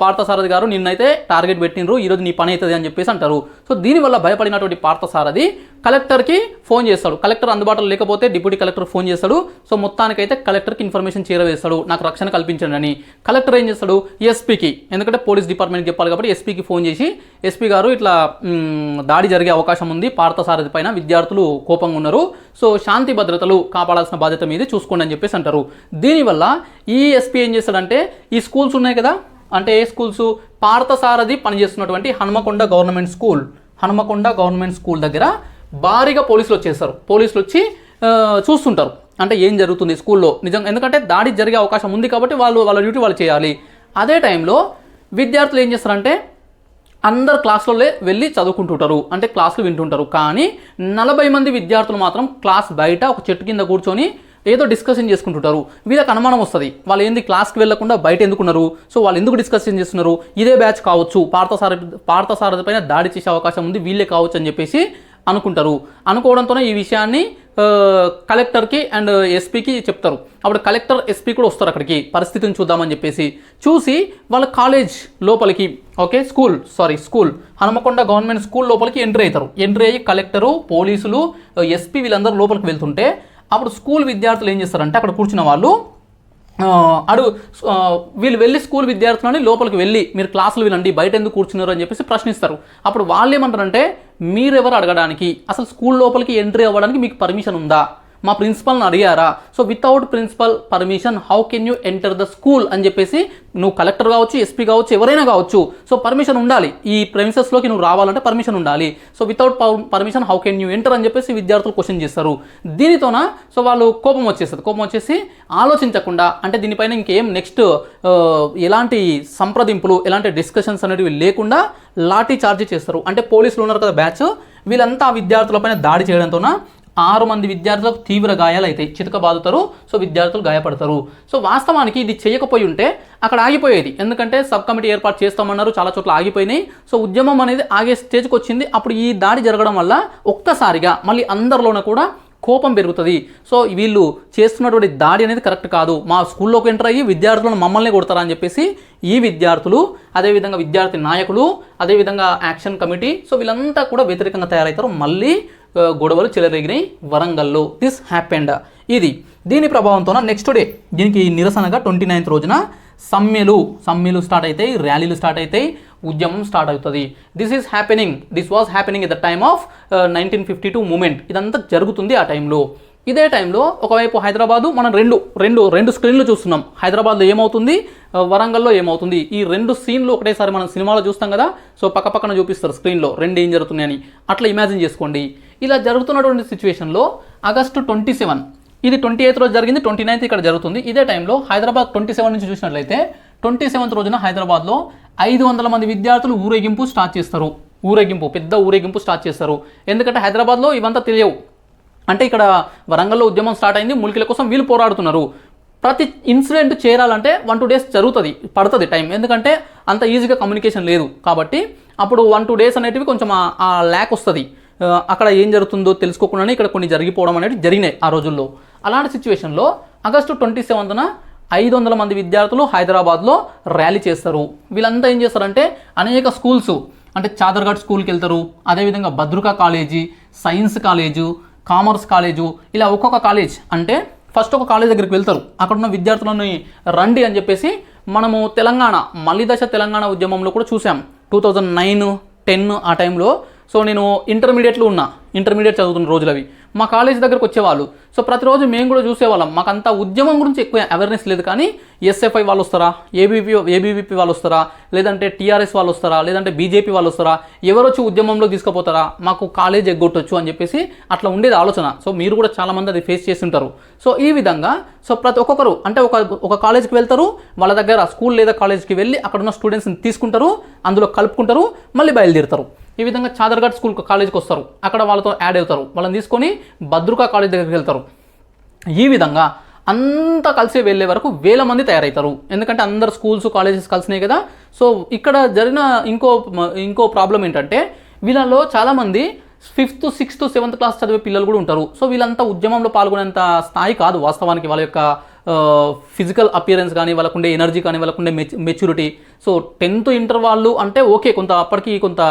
పార్థసారథి గారు నిన్నైతే టార్గెట్ పెట్టినరు, ఈరోజు నీ పని అవుతుంది అని చెప్పేసి అంటారు. సో దీనివల్ల భయపడినటువంటి పార్థసారథి కలెక్టర్కి ఫోన్ చేస్తాడు. కలెక్టర్ అందుబాటులో లేకపోతే డిప్యూటీ కలెక్టర్ ఫోన్ చేస్తాడు. సో మొత్తానికైతే కలెక్టర్కి ఇన్ఫర్మేషన్ చేరవేస్తాడు, నాకు రక్షణ కల్పించండి అని. కలెక్టర్ ఏం చేస్తాడు, ఎస్పీకి, ఎందుకంటే పోలీస్ డిపార్ట్మెంట్కి చెప్పాలి కాబట్టి ఎస్పీకి ఫోన్ చేసి, ఎస్పీ గారు ఇట్లా దాడి జరిగే అవకాశం ఉంది, పార్థసారథి పైన విద్యార్థులు కోపంగా ఉన్నారు, సో శాంతి భద్రతలు కాపాడాల్సిన బాధ్యత మీద చూసుకోండి అని చెప్పేసి అంటారు. దీనివల్ల ఈ ఎస్పీ ఏం చేస్తాడంటే ఈ స్కూల్స్ ఉన్నాయి కదా, అంటే ఏ స్కూల్స్, పార్థసారథి పనిచేస్తున్నటువంటి హనుమకొండ గవర్నమెంట్ స్కూల్ దగ్గర భారీగా పోలీసులు వచ్చేస్తారు. పోలీసులు వచ్చి చూస్తుంటారు అంటే ఏం జరుగుతుంది స్కూల్లో నిజంగా, ఎందుకంటే దాడి జరిగే అవకాశం ఉంది కాబట్టి వాళ్ళ డ్యూటీ వాళ్ళు చేయాలి. అదే టైంలో విద్యార్థులు ఏం చేస్తారంటే అందరు క్లాసులలో వెళ్ళి చదువుకుంటుంటారు, అంటే క్లాసులు వింటుంటారు. కానీ 40 మంది విద్యార్థులు మాత్రం క్లాస్ బయట ఒక చెట్టు కింద కూర్చొని ఏదో డిస్కషన్ చేసుకుంటుంటారు. వీళ్ళకి అనుమానం వస్తుంది, వాళ్ళు ఏంది క్లాస్కి వెళ్లకుండా బయట ఎందుకున్నారు, సో వాళ్ళు ఎందుకు డిస్కషన్ చేస్తున్నారు, ఇదే బ్యాచ్ కావచ్చు, పార్థసారథి పైన దాడి చేసే అవకాశం ఉంది, వీళ్ళే కావచ్చు అని చెప్పేసి అనుకుంటారు. అనుకోవడంతోనే ఈ విషయాన్ని కలెక్టర్కి అండ్ ఎస్పీకి చెప్తారు. అప్పుడు కలెక్టర్, ఎస్పీ కూడా వస్తారు అక్కడికి పరిస్థితిని చూద్దామని చెప్పేసి. చూసి వాళ్ళ కాలేజ్ లోపలికి, స్కూల్ హనుమకొండ గవర్నమెంట్ స్కూల్ లోపలికి ఎంట్రీ అయ్యి కలెక్టరు, పోలీసులు, ఎస్పీ వీళ్ళందరూ లోపలికి వెళ్తుంటే అప్పుడు స్కూల్ విద్యార్థులు ఏం చేస్తారంటే అక్కడ కూర్చున్న వాళ్ళు వీళ్ళు వెళ్ళి స్కూల్ విద్యార్థులని లోపలికి వెళ్ళి మీరు క్లాసులు వినండి, బయట ఎందుకు కూర్చున్నారు అని చెప్పేసి ప్రశ్నిస్తారు. అప్పుడు వాళ్ళు ఏమంటారంటే మీరెవరు అడగడానికి, అసలు స్కూల్ లోపలికి ఎంట్రీ అవ్వడానికి మీకు పర్మిషన్ ఉందా, మా ప్రిన్సిపల్ని అడిగారా, so without principal permission how can you enter the school అని చెప్పేసి, నువ్వు కలెక్టర్ కావచ్చు, ఎస్పీ కావచ్చు, ఎవరైనా కావచ్చు, సో పర్మిషన్ ఉండాలి, ఈ ప్రెమిసెస్లోకి నువ్వు రావాలంటే పర్మిషన్ ఉండాలి, so without permission how can you enter అని చెప్పేసి విద్యార్థులు క్వశ్చన్ చేస్తారు. దీనితోన సో వాళ్ళు కోపం వచ్చేసి ఆలోచించకుండా, అంటే దీనిపైన ఇంకేం నెక్స్ట్ ఎలాంటి సంప్రదింపులు, ఎలాంటి డిస్కషన్స్ అనేవి లేకుండా లాఠీ చార్జీ చేస్తారు. అంటే పోలీసులు ఉన్నారు కదా బ్యాచ్, వీళ్ళంతా ఆ విద్యార్థులపైన దాడి చేయడంతోన 6 మంది విద్యార్థులకు తీవ్ర గాయాలు అవుతాయి, చితక బాదుతారు, సో విద్యార్థులు గాయపడతారు. సో వాస్తవానికి ఇది చేయకపోయి ఉంటే అక్కడ ఆగిపోయేది, ఎందుకంటే సబ్ కమిటీ ఏర్పాటు చేస్తామన్నారు, చాలా చోట్ల ఆగిపోయినాయి. సో ఉద్యమం అనేది ఆగే స్టేజ్కి వచ్చింది. అప్పుడు ఈ దాడి జరగడం వల్ల ఒక్కసారిగా మళ్ళీ అందరిలోనూ కూడా కోపం పెరుగుతుంది. సో వీళ్ళు చేస్తున్నటువంటి దాడి అనేది కరెక్ట్ కాదు, మా స్కూల్లోకి ఎంటర్ అయ్యి విద్యార్థులను మమ్మల్ని కొడతారా అని చెప్పేసి ఈ విద్యార్థులు, అదేవిధంగా విద్యార్థి నాయకులు, అదేవిధంగా యాక్షన్ కమిటీ, సో వీళ్ళంతా కూడా వ్యతిరేకంగా తయారవుతారు. మళ్ళీ గొడవలు చెలరేగినాయి వరంగల్లో. This happened. దీని ప్రభావంతో నెక్స్ట్ డే దీనికి నిరసనగా 29th రోజున సమ్మెలు స్టార్ట్ అవుతాయి, ర్యాలీలు స్టార్ట్ అవుతాయి, ఉద్యమం స్టార్ట్ అవుతుంది. This was happening at the time of 1952 movement. ఇదంతా జరుగుతుంది ఆ టైంలో. ఇదే టైంలో ఒకవైపు హైదరాబాదు మనం రెండు స్క్రీన్లు చూస్తున్నాం. హైదరాబాద్లో ఏమవుతుంది, వరంగల్లో ఏమవుతుంది, ఈ 2 సీన్లు ఒకటేసారి మనం సినిమాలో చూస్తాం కదా. సో పక్కన చూపిస్తారు స్క్రీన్లో ఏం జరుగుతున్నాయని. అట్లా ఇమాజిన్ చేసుకోండి. ఇలా జరుగుతున్నటువంటి సిచ్యువేషన్లో ఆగస్టు 27 ఇది 28th రోజు జరిగింది, 29th ఇక్కడ జరుగుతుంది. ఇదే టైంలో హైదరాబాద్ 27 నుంచి చూసినట్లయితే 27th రోజున హైదరాబాద్లో 500 మంది విద్యార్థులు ఊరేగింపు స్టార్ట్ చేస్తారు. పెద్ద ఊరేగింపు స్టార్ట్ చేస్తారు. ఎందుకంటే హైదరాబాద్లో ఇవంతా తెలియవు. అంటే ఇక్కడ వరంగల్లో ఉద్యమం స్టార్ట్ అయింది, ముల్కీల కోసం వీళ్ళు పోరాడుతున్నారు. ప్రతి ఇన్సిడెంట్ చేరాలంటే 1-2 డేస్ పడుతుంది టైం. ఎందుకంటే అంత ఈజీగా కమ్యూనికేషన్ లేదు కాబట్టి అప్పుడు 1-2 డేస్ అనేటివి కొంచెం ఆ ల్యాక్ వస్తుంది. అక్కడ ఏం జరుగుతుందో తెలుసుకోకుండానే ఇక్కడ కొన్ని జరిగిపోవడం అనేవి జరిగినాయి ఆ రోజుల్లో. అలాంటి సిచ్యువేషన్లో ఆగస్టు 27న 500 మంది విద్యార్థులు హైదరాబాద్లో ర్యాలీ చేస్తారు. వీళ్ళంతా ఏం చేస్తారంటే అనేక స్కూల్స్ అంటే చాదర్ఘాట్ స్కూల్కి వెళ్తారు, అదేవిధంగా Bhadruka college, science college, commerce college, ఇలా ఒక్కొక్క కాలేజ్ అంటే ఫస్ట్ ఒక కాలేజ్ దగ్గరికి వెళ్తారు. అక్కడ ఉన్న విద్యార్థులను రండి అని చెప్పేసి మనము మలిదశ తెలంగాణ ఉద్యమంలో కూడా చూసాం. 2009-10 ఆ టైంలో. సో నేను ఇంటర్మీడియట్ చదువుతున్న రోజులు అవి. మా కాలేజ్ దగ్గరకు వచ్చేవాళ్ళు. సో ప్రతిరోజు మేము కూడా చూసేవాళ్ళం. మాకంతా ఉద్యమం గురించి ఎక్కువ అవేర్నెస్ లేదు, కానీ ఎస్ఎఫ్ఐ వాళ్ళు వస్తారా, ఏబీవీపీ వాళ్ళు వస్తారా, లేదంటే టీఆర్ఎస్ వాళ్ళు వస్తారా, లేదంటే బీజేపీ వాళ్ళు వస్తారా, ఎవరు వచ్చి ఉద్యమంలో తీసుకుపోతారా, మాకు కాలేజ్ ఎగ్గొట్టొచ్చు అని చెప్పేసి అట్లా ఉండేది ఆలోచన. సో మీరు కూడా చాలామంది అది ఫేస్ చేసి ఉంటారు. సో ఈ విధంగా ప్రతి ఒక్కొక్కరు అంటే ఒక కాలేజ్కి వెళ్తారు, వాళ్ళ దగ్గర స్కూల్ లేదా కాలేజ్కి వెళ్ళి అక్కడ ఉన్న స్టూడెంట్స్ని తీసుకుంటారు, అందులో కలుపుకుంటారు, మళ్ళీ బయలుదేరుతారు. ఈ విధంగా చాదర్ఘాట్ స్కూల్ కాలేజ్కి వస్తారు, అక్కడ వాళ్ళతో యాడ్ అవుతారు, వాళ్ళని తీసుకొని భద్రకా కాలేజ్ దగ్గరికి వెళ్తారు. ఈ విధంగా అంతా కలిసి వెళ్ళే వరకు 1000 మంది తయారవుతారు. ఎందుకంటే అందరు స్కూల్స్ కాలేజెస్ కలిసినాయి కదా. సో ఇక్కడ జరిగిన ఇంకో ప్రాబ్లం ఏంటంటే వీళ్ళలో చాలామంది 5th, 6th, 7th క్లాస్ చదివే పిల్లలు కూడా ఉంటారు. సో వీళ్ళంతా ఉద్యమంలో పాల్గొనేంత స్థాయి కాదు వాస్తవానికి. వాళ్ళ యొక్క ఫిజికల్ అపియరెన్స్ కానీ, వాళ్ళకుండే ఎనర్జీ కానీ, వాళ్ళకుండే మెచ్యూరిటీ. సో 10th ఇంటర్ వాళ్ళు అంటే ఓకే, అప్పటికి కొంత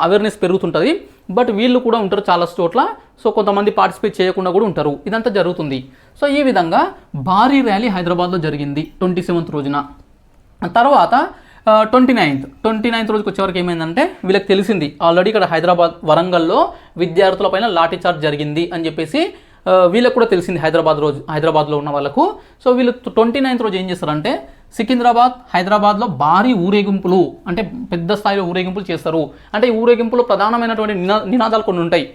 అవేర్నెస్ పెరుగుతుంటుంది. బట్ వీళ్ళు కూడా ఉంటారు చాలా చోట్ల. సో కొంతమంది పార్టిసిపేట్ చేయకుండా కూడా ఉంటారు. ఇదంతా జరుగుతుంది. సో ఈ విధంగా భారీ ర్యాలీ హైదరాబాద్లో జరిగింది 27th రోజున. తర్వాత 29th రోజుకి వచ్చేవరకు ఏమైందంటే వీళ్ళకి తెలిసింది ఆల్రెడీ ఇక్కడ వరంగల్లో విద్యార్థులపైన లాఠీ చార్జ్ జరిగింది అని చెప్పేసి వీళ్ళకి కూడా తెలిసింది హైదరాబాద్లో ఉన్న వాళ్ళకు. సో వీళ్ళు 29th రోజు ఏం చేస్తారంటే హైదరాబాద్లో భారీ ఊరేగింపులు అంటే పెద్ద స్థాయిలో ఊరేగింపులు చేస్తారు. అంటే ఈ ఊరేగింపులో ప్రధానమైనటువంటి నినాదాలు కొన్ని ఉంటాయి.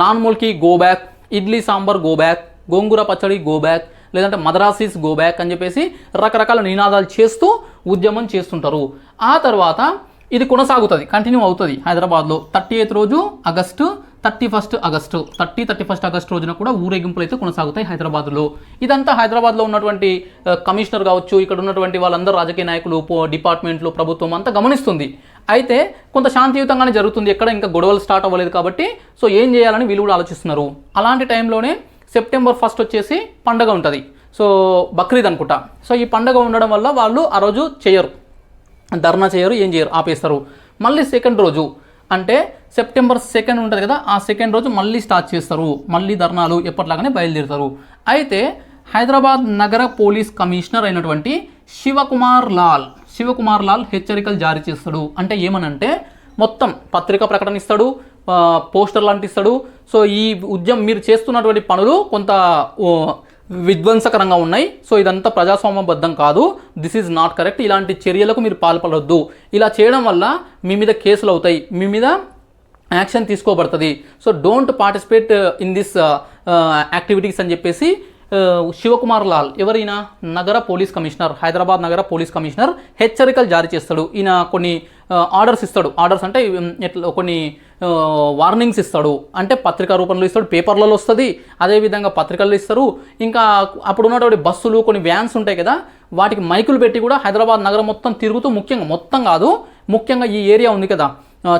నాన్ ముల్కీ go back, idli sambar go back, గోంగూర పచ్చడి గో బ్యాక్, లేదంటే మద్రాసీస్ గో బ్యాక్ అని చెప్పేసి రకరకాల నినాదాలు చేస్తూ ఉద్యమం చేస్తుంటారు. ఆ తర్వాత ఇది కొనసాగుతుంది, కంటిన్యూ అవుతుంది. హైదరాబాద్లో 30th రోజు ఆగస్టు, 31st ఆగస్టు రోజున కూడా ఊరేగింపులు అయితే కొనసాగుతాయి హైదరాబాద్లో. ఇదంతా హైదరాబాద్లో ఉన్నటువంటి కమిషనర్ కావచ్చు, ఇక్కడ ఉన్నటువంటి వాళ్ళందరూ రాజకీయ నాయకులు, డిపార్ట్మెంట్లు, ప్రభుత్వం అంతా గమనిస్తుంది. అయితే కొంత శాంతియుతంగానే జరుగుతుంది, ఎక్కడ ఇంకా గొడవలు స్టార్ట్ అవ్వలేదు కాబట్టి. సో ఏం చేయాలని వీళ్ళు కూడా ఆలోచిస్తున్నారు. అలాంటి టైంలోనే September 1st వచ్చేసి పండగ ఉంటుంది. సో బక్రీద్ అనుకుంటా. సో ఈ పండగ ఉండడం వల్ల వాళ్ళు ఆ రోజు ధర్నా చేయరు, ఏం చేయరు, ఆపేస్తారు. మళ్ళీ 2nd రోజు అంటే September 2nd ఉంటుంది కదా, ఆ 2nd రోజు మళ్ళీ స్టార్ట్ చేస్తారు. మళ్ళీ ధర్నాలు ఎప్పటిలాగానే బయలుదేరుతారు. అయితే హైదరాబాద్ నగర పోలీస్ కమిషనర్ అయినటువంటి శివకుమార్ లాల్ హెచ్చరికలు జారీ చేస్తాడు. అంటే ఏమనంటే మొత్తం పత్రికా ప్రకటన ఇస్తాడు, పోస్టర్లు అంటిస్తాడు. సో ఈ ఉద్యమం మీరు చేస్తున్నటువంటి పనులు కొంత విధ్వంసకరంగా ఉన్నాయి. సో ఇదంతా ప్రజాస్వామ్యబద్ధం కాదు, దిస్ ఈజ్ నాట్ కరెక్ట్, ఇలాంటి చర్యలకు మీరు పాల్పడొద్దు, ఇలా చేయడం వల్ల మీ మీద కేసులు అవుతాయి, మీ మీద యాక్షన్ తీసుకోబడుతుంది. So don't participate in this activities అని చెప్పేసి శివకుమార్ లాల్ ఎవరైనా హైదరాబాద్ నగర పోలీస్ కమిషనర్ హెచ్చరికలు జారీ చేస్తాడు. ఈయన కొన్ని ఆర్డర్స్ ఇస్తాడు. ఆర్డర్స్ అంటే కొన్ని వార్నింగ్స్ ఇస్తాడు. అంటే పత్రికా రూపంలో ఇస్తాడు, పేపర్లలో వస్తుంది, అదేవిధంగా పత్రికల్లో ఇస్తారు. ఇంకా అప్పుడు ఉన్నటువంటి బస్సులు, కొన్ని వ్యాన్స్ ఉంటాయి కదా, వాటికి మైకులు పెట్టి కూడా హైదరాబాద్ నగరం మొత్తం తిరుగుతూ, ముఖ్యంగా ఈ ఏరియా ఉంది కదా,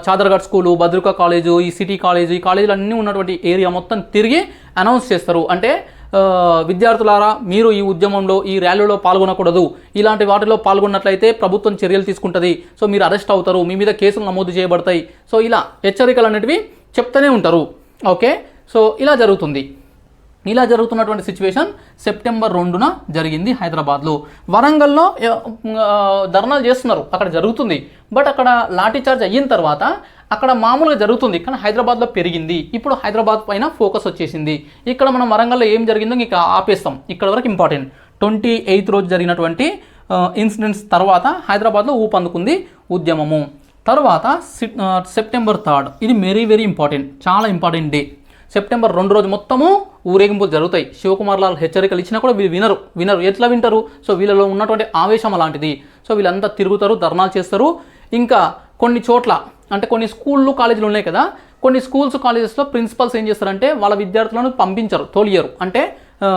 చాదర్ఘాట్ స్కూలు, భద్రకా కాలేజు, ఈ సిటీ కాలేజు, ఈ కాలేజీలు అన్నీ ఉన్నటువంటి ఏరియా మొత్తం తిరిగి అనౌన్స్ చేస్తారు. అంటే విద్యార్థులారా, మీరు ఈ ఉద్యమంలో, ఈ ర్యాలీలో పాల్గొనకూడదు, ఇలాంటి వాటిలో పాల్గొన్నట్లయితే ప్రభుత్వం చర్యలు తీసుకుంటుంది, సో మీరు అరెస్ట్ అవుతారు, మీ మీద కేసులు నమోదు చేయబడతాయి. సో ఇలా హెచ్చరికలు అనేటివి చెప్తూనే ఉంటారు. ఓకే, సో ఇలా జరుగుతుంది. ఇలా జరుగుతున్నటువంటి సిచ్యువేషన్ సెప్టెంబర్ 2న జరిగింది హైదరాబాద్లో. వరంగల్లో ధర్నాలు చేస్తున్నారు, అక్కడ జరుగుతుంది. బట్ అక్కడ లాఠీచార్జ్ అయిన తర్వాత అక్కడ మామూలుగా జరుగుతుంది, కానీ హైదరాబాద్లో పెరిగింది. ఇప్పుడు హైదరాబాద్ పైన ఫోకస్ వచ్చేసింది. ఇక్కడ మనం వరంగల్లో ఏం జరిగిందో ఇక ఆపేస్తాం, ఇక్కడ వరకు ఇంపార్టెంట్. 28th రోజు జరిగినటువంటి ఇన్సిడెంట్స్ తర్వాత హైదరాబాద్లో ఊపందుకుంది ఉద్యమము. తర్వాత సెప్టెంబర్ 3rd, ఇది వెరీ వెరీ ఇంపార్టెంట్, చాలా ఇంపార్టెంట్ డే. సెప్టెంబర్ 2 రోజు మొత్తము ఊరేగింపులు జరుగుతాయి. శివకుమార్ లాల్ హెచ్చరికలు ఇచ్చినా కూడా వీళ్ళు వినరు. ఎట్లా వింటారు? సో వీళ్ళలో ఉన్నటువంటి ఆవేశం అలాంటిది. సో వీళ్ళంతా తిరుగుతారు, ధర్నాలు చేస్తారు. ఇంకా కొన్ని చోట్ల అంటే కొన్ని స్కూళ్ళు కాలేజీలు ఉన్నాయి కదా, కొన్ని స్కూల్స్ కాలేజెస్లో ప్రిన్సిపల్స్ ఏం చేస్తారంటే వాళ్ళ విద్యార్థులను పంపించరు, తోలియరు. అంటే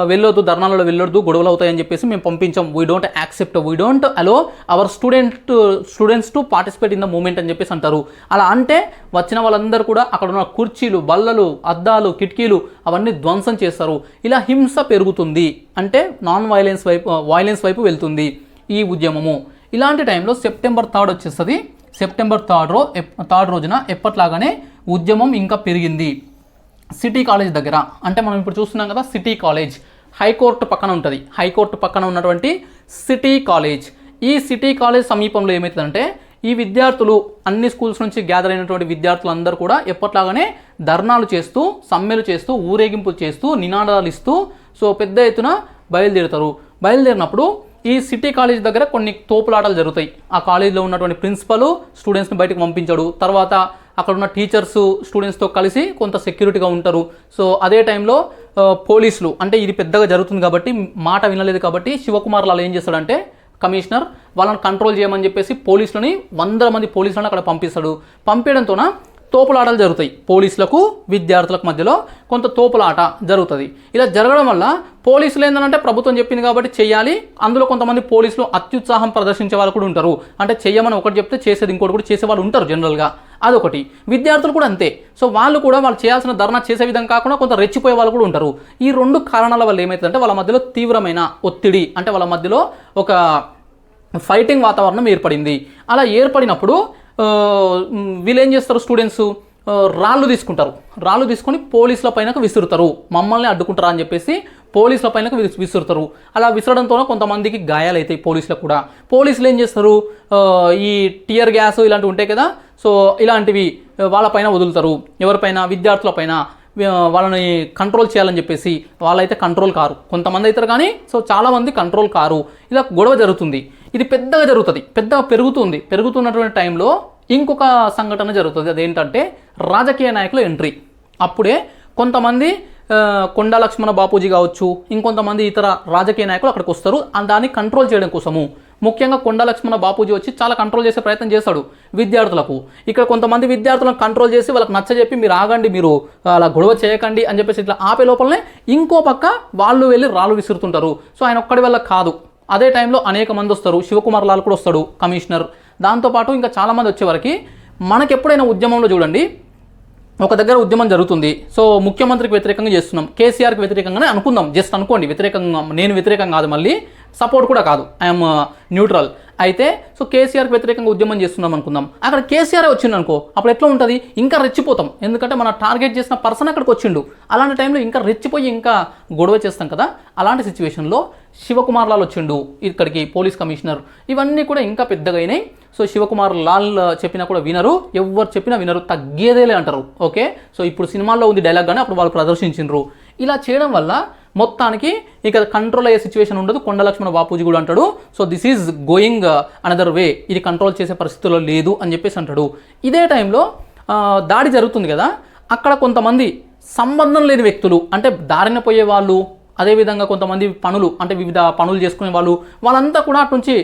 వెళ్ళొద్దు, ధర్నాలలో వెళ్ళొద్దు, గొడవలు అవుతాయని చెప్పేసి మేము పంపించాం, we don't accept, we don't allow our students to participate in the movement అని చెప్పేసి అంటారు. అలా అంటే వచ్చిన వాళ్ళందరూ కూడా అక్కడ ఉన్న కుర్చీలు, బల్లలు, అద్దాలు, కిటికీలు అవన్నీ ధ్వంసం చేస్తారు. ఇలా హింస పెరుగుతుంది, అంటే వైలెన్స్ వైపు వెళ్తుంది ఈ ఉద్యమము. ఇలాంటి టైంలో సెప్టెంబర్ 3rd వచ్చేస్తుంది. సెప్టెంబర్ 3rd రోజున ఎప్పట్లాగానే ఉద్యమం ఇంకా పెరిగింది. సిటీ కాలేజ్ దగ్గర, అంటే మనం ఇప్పుడు చూస్తున్నాం కదా సిటీ కాలేజ్, హైకోర్టు పక్కన ఉంటుంది. హైకోర్టు పక్కన ఉన్నటువంటి సిటీ కాలేజ్, ఈ సిటీ కాలేజ్ సమీపంలో ఏమవుతుందంటే ఈ విద్యార్థులు అన్ని స్కూల్స్ నుంచి గ్యాదర్ అయినటువంటి విద్యార్థులందరూ కూడా ఎప్పట్లాగానే ధర్నాలు చేస్తూ, సమ్మెలు చేస్తూ, ఊరేగింపులు చేస్తూ, నినాదాలు ఇస్తూ సో పెద్ద ఎత్తున బయలుదేరుతారు. బయలుదేరినప్పుడు ఈ సిటీ కాలేజ్ దగ్గర కొన్ని తోపులాటలు జరుగుతాయి. ఆ కాలేజీలో ఉన్నటువంటి ప్రిన్సిపల్ స్టూడెంట్స్ని బయటకు పంపించాడు. తర్వాత అక్కడ ఉన్న టీచర్స్ స్టూడెంట్స్తో కలిసి కొంత సెక్యూరిటీగా ఉంటారు. సో అదే టైంలో పోలీసులు, అంటే ఇది పెద్దగా జరుగుతుంది కాబట్టి మాట వినలేదు కాబట్టి శివకుమార్ లాల్ ఏం చేస్తాడంటే కమిషనర్ వాళ్ళని కంట్రోల్ చేయమని చెప్పేసి పోలీసులని 100 మంది పోలీసులను అక్కడ పంపిస్తాడు. పంపించడంతోన తోపులాటలు జరుగుతాయి. పోలీసులకు విద్యార్థులకు మధ్యలో కొంత తోపులాట జరుగుతుంది. ఇలా జరగడం వల్ల పోలీసులు ఏంటంటే ప్రభుత్వం చెప్పింది కాబట్టి చేయాలి. అందులో కొంతమంది పోలీసులు అత్యుత్సాహం ప్రదర్శించే వాళ్ళు కూడా ఉంటారు. అంటే చెయ్యమని ఒకటి చెప్తే చేసేది ఇంకోటి కూడా చేసే వాళ్ళు ఉంటారు జనరల్గా, అదొకటి. విద్యార్థులు కూడా అంతే. సో వాళ్ళు చేయాల్సిన ధర్నా చేసే విధంగా కాకుండా కొంత రెచ్చిపోయే వాళ్ళు కూడా ఉంటారు. ఈ 2 కారణాల వల్ల ఏమవుతుందంటే వాళ్ళ మధ్యలో తీవ్రమైన ఒత్తిడి, అంటే వాళ్ళ మధ్యలో ఒక ఫైటింగ్ వాతావరణం ఏర్పడింది. అలా ఏర్పడినప్పుడు వీళ్ళు ఏం చేస్తారు, స్టూడెంట్స్ రాళ్ళు తీసుకుంటారు. రాళ్ళు తీసుకొని పోలీసుల పైనకు విసురుతారు. మమ్మల్ని అడ్డుకుంటారా అని చెప్పేసి పోలీసుల పైనకు విసురుతారు. అలా విసరడంతో కొంతమందికి గాయాలు అవుతాయి పోలీసులకు కూడా. పోలీసులు ఏం చేస్తారు, ఈ టియర్ గ్యాస్ ఇలాంటివి ఉంటాయి కదా, సో ఇలాంటివి వాళ్ళపైన వదులుతారు. ఎవరిపైన? విద్యార్థుల పైన. వాళ్ళని కంట్రోల్ చేయాలని చెప్పేసి. వాళ్ళైతే కంట్రోల్ కారు, కొంతమంది అవుతారు కానీ సో చాలామంది కంట్రోల్ కారు. ఇలా గొడవ జరుగుతుంది. ఇది పెద్దగా జరుగుతుంది, పెద్దగా పెరుగుతున్నటువంటి టైంలో ఇంకొక సంఘటన జరుగుతుంది. అదేంటంటే రాజకీయ నాయకుల ఎంట్రీ. అప్పుడే కొంతమంది కొండా లక్ష్మణ బాపూజీ కావచ్చు, ఇంకొంతమంది ఇతర రాజకీయ నాయకులు అక్కడికి వస్తారు దాన్ని కంట్రోల్ చేయడం కోసము. ముఖ్యంగా కొండా లక్ష్మణ బాపూజీ వచ్చి చాలా కంట్రోల్ చేసే ప్రయత్నం చేస్తాడు విద్యార్థులకు. ఇక్కడ కొంతమంది విద్యార్థులను కంట్రోల్ చేసి వాళ్ళకి నచ్చజెప్పి మీరు ఆగండి, మీరు అలా గొడవ చేయకండి అని చెప్పేసి ఇట్లా ఆపే లోపలనే ఇంకో పక్క వాళ్ళు వెళ్ళి రాళ్ళు విసురుతుంటారు. సో ఆయన ఒక్కడి వల్ల కాదు, అదే టైంలో అనేక మంది వస్తారు. శివకుమార్ లాల్ కూడా వస్తాడు, కమిషనర్. దాంతోపాటు ఇంకా చాలామంది వచ్చేవరకు మనకి ఎప్పుడైనా ఉద్యమంలో చూడండి, ఒక దగ్గర ఉద్యమం జరుగుతుంది. సో ముఖ్యమంత్రికి వ్యతిరేకంగా చేస్తున్నాం, కేసీఆర్కి వ్యతిరేకంగానే అనుకుందాం, జస్ట్ అనుకోండి. వ్యతిరేకంగా, నేను వ్యతిరేకం కాదు, మళ్ళీ సపోర్ట్ కూడా కాదు, ఐఎమ్ న్యూట్రల్. అయితే సో కేసీఆర్కి వ్యతిరేకంగా ఉద్యమం చేస్తున్నాం అనుకుందాం. అక్కడ కేసీఆర్ వచ్చిండు అనుకో, అప్పుడు ఎట్లా ఉంటుంది, ఇంకా రెచ్చిపోతాం. ఎందుకంటే మనం టార్గెట్ చేసిన పర్సన్ అక్కడికి వచ్చిండు. అలాంటి టైంలో ఇంకా రెచ్చిపోయి ఇంకా గొడవ చేస్తాం కదా. అలాంటి సిచ్యువేషన్లో శివకుమార్ లాల్ వచ్చిండు ఇక్కడికి, పోలీస్ కమిషనర్. ఇవన్నీ కూడా ఇంకా పెద్దగా అయినాయి. సో శివకుమార్ లాల్ చెప్పినా కూడా వినరు, ఎవరు చెప్పినా వినరు, తగ్గేదేలే అంటారు. ఓకే, సో ఇప్పుడు సినిమాల్లో ఉంది డైలాగ్, కానీ అప్పుడు వాళ్ళు ప్రదర్శించిండ్రు. ఇలా చేయడం వల్ల మొత్తానికి ఇక కంట్రోల్ అయ్యే సిచ్యువేషన్ ఉండదు. కొండ లక్ష్మణ బాపూజీ కూడా అంటాడు, so this is going another way, ఇది కంట్రోల్ చేసే పరిస్థితుల్లో లేదు అని చెప్పేసి అంటాడు. ఇదే టైంలో దాడి జరుగుతుంది కదా, అక్కడ కొంతమంది సంబంధం లేని వ్యక్తులు, అంటే దారిన పోయే వాళ్ళు, అదేవిధంగా కొంతమంది పనులు, అంటే వివిధ పనులు చేసుకునే వాళ్ళు, వాళ్ళంతా కూడా అటు నుంచి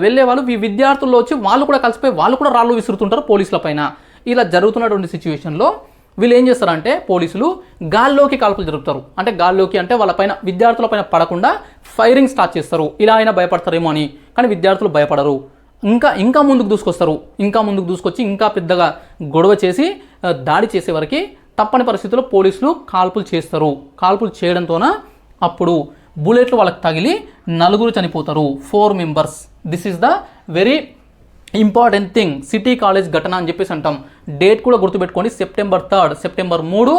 వెళ్ళే వాళ్ళు, ఈ విద్యార్థుల్లో వచ్చి వాళ్ళు కూడా కలిసిపోయి వాళ్ళు కూడా రాళ్ళు విసురుతుంటారు పోలీసుల పైన. ఇలా జరుగుతున్నటువంటి సిచ్యువేషన్లో వీళ్ళు ఏం చేస్తారంటే పోలీసులు గాల్లోకి కాల్పులు జరుపుతారు. అంటే గాల్లోకి అంటే వాళ్ళపైన, విద్యార్థుల పైన పడకుండా ఫైరింగ్ స్టార్ట్ చేస్తారు. ఇలా అయినా భయపడతారేమో అని, కానీ విద్యార్థులు భయపడరు. ఇంకా ముందుకు దూసుకొచ్చి ఇంకా పెద్దగా గొడవ చేసి దాడి చేసే వరకు తప్పని పరిస్థితుల్లో పోలీసులు కాల్పులు చేస్తారు. కాల్పులు చేయడంతోన అప్పుడు బుల్లెట్లు వాళ్ళకి తగిలి 4 చనిపోతారు, 4 members. This is the very important thing, city college ఘటన అని చెప్పేసి అంటాం. డేట్ కూడా గుర్తుపెట్టుకోండి, సెప్టెంబర్ 3,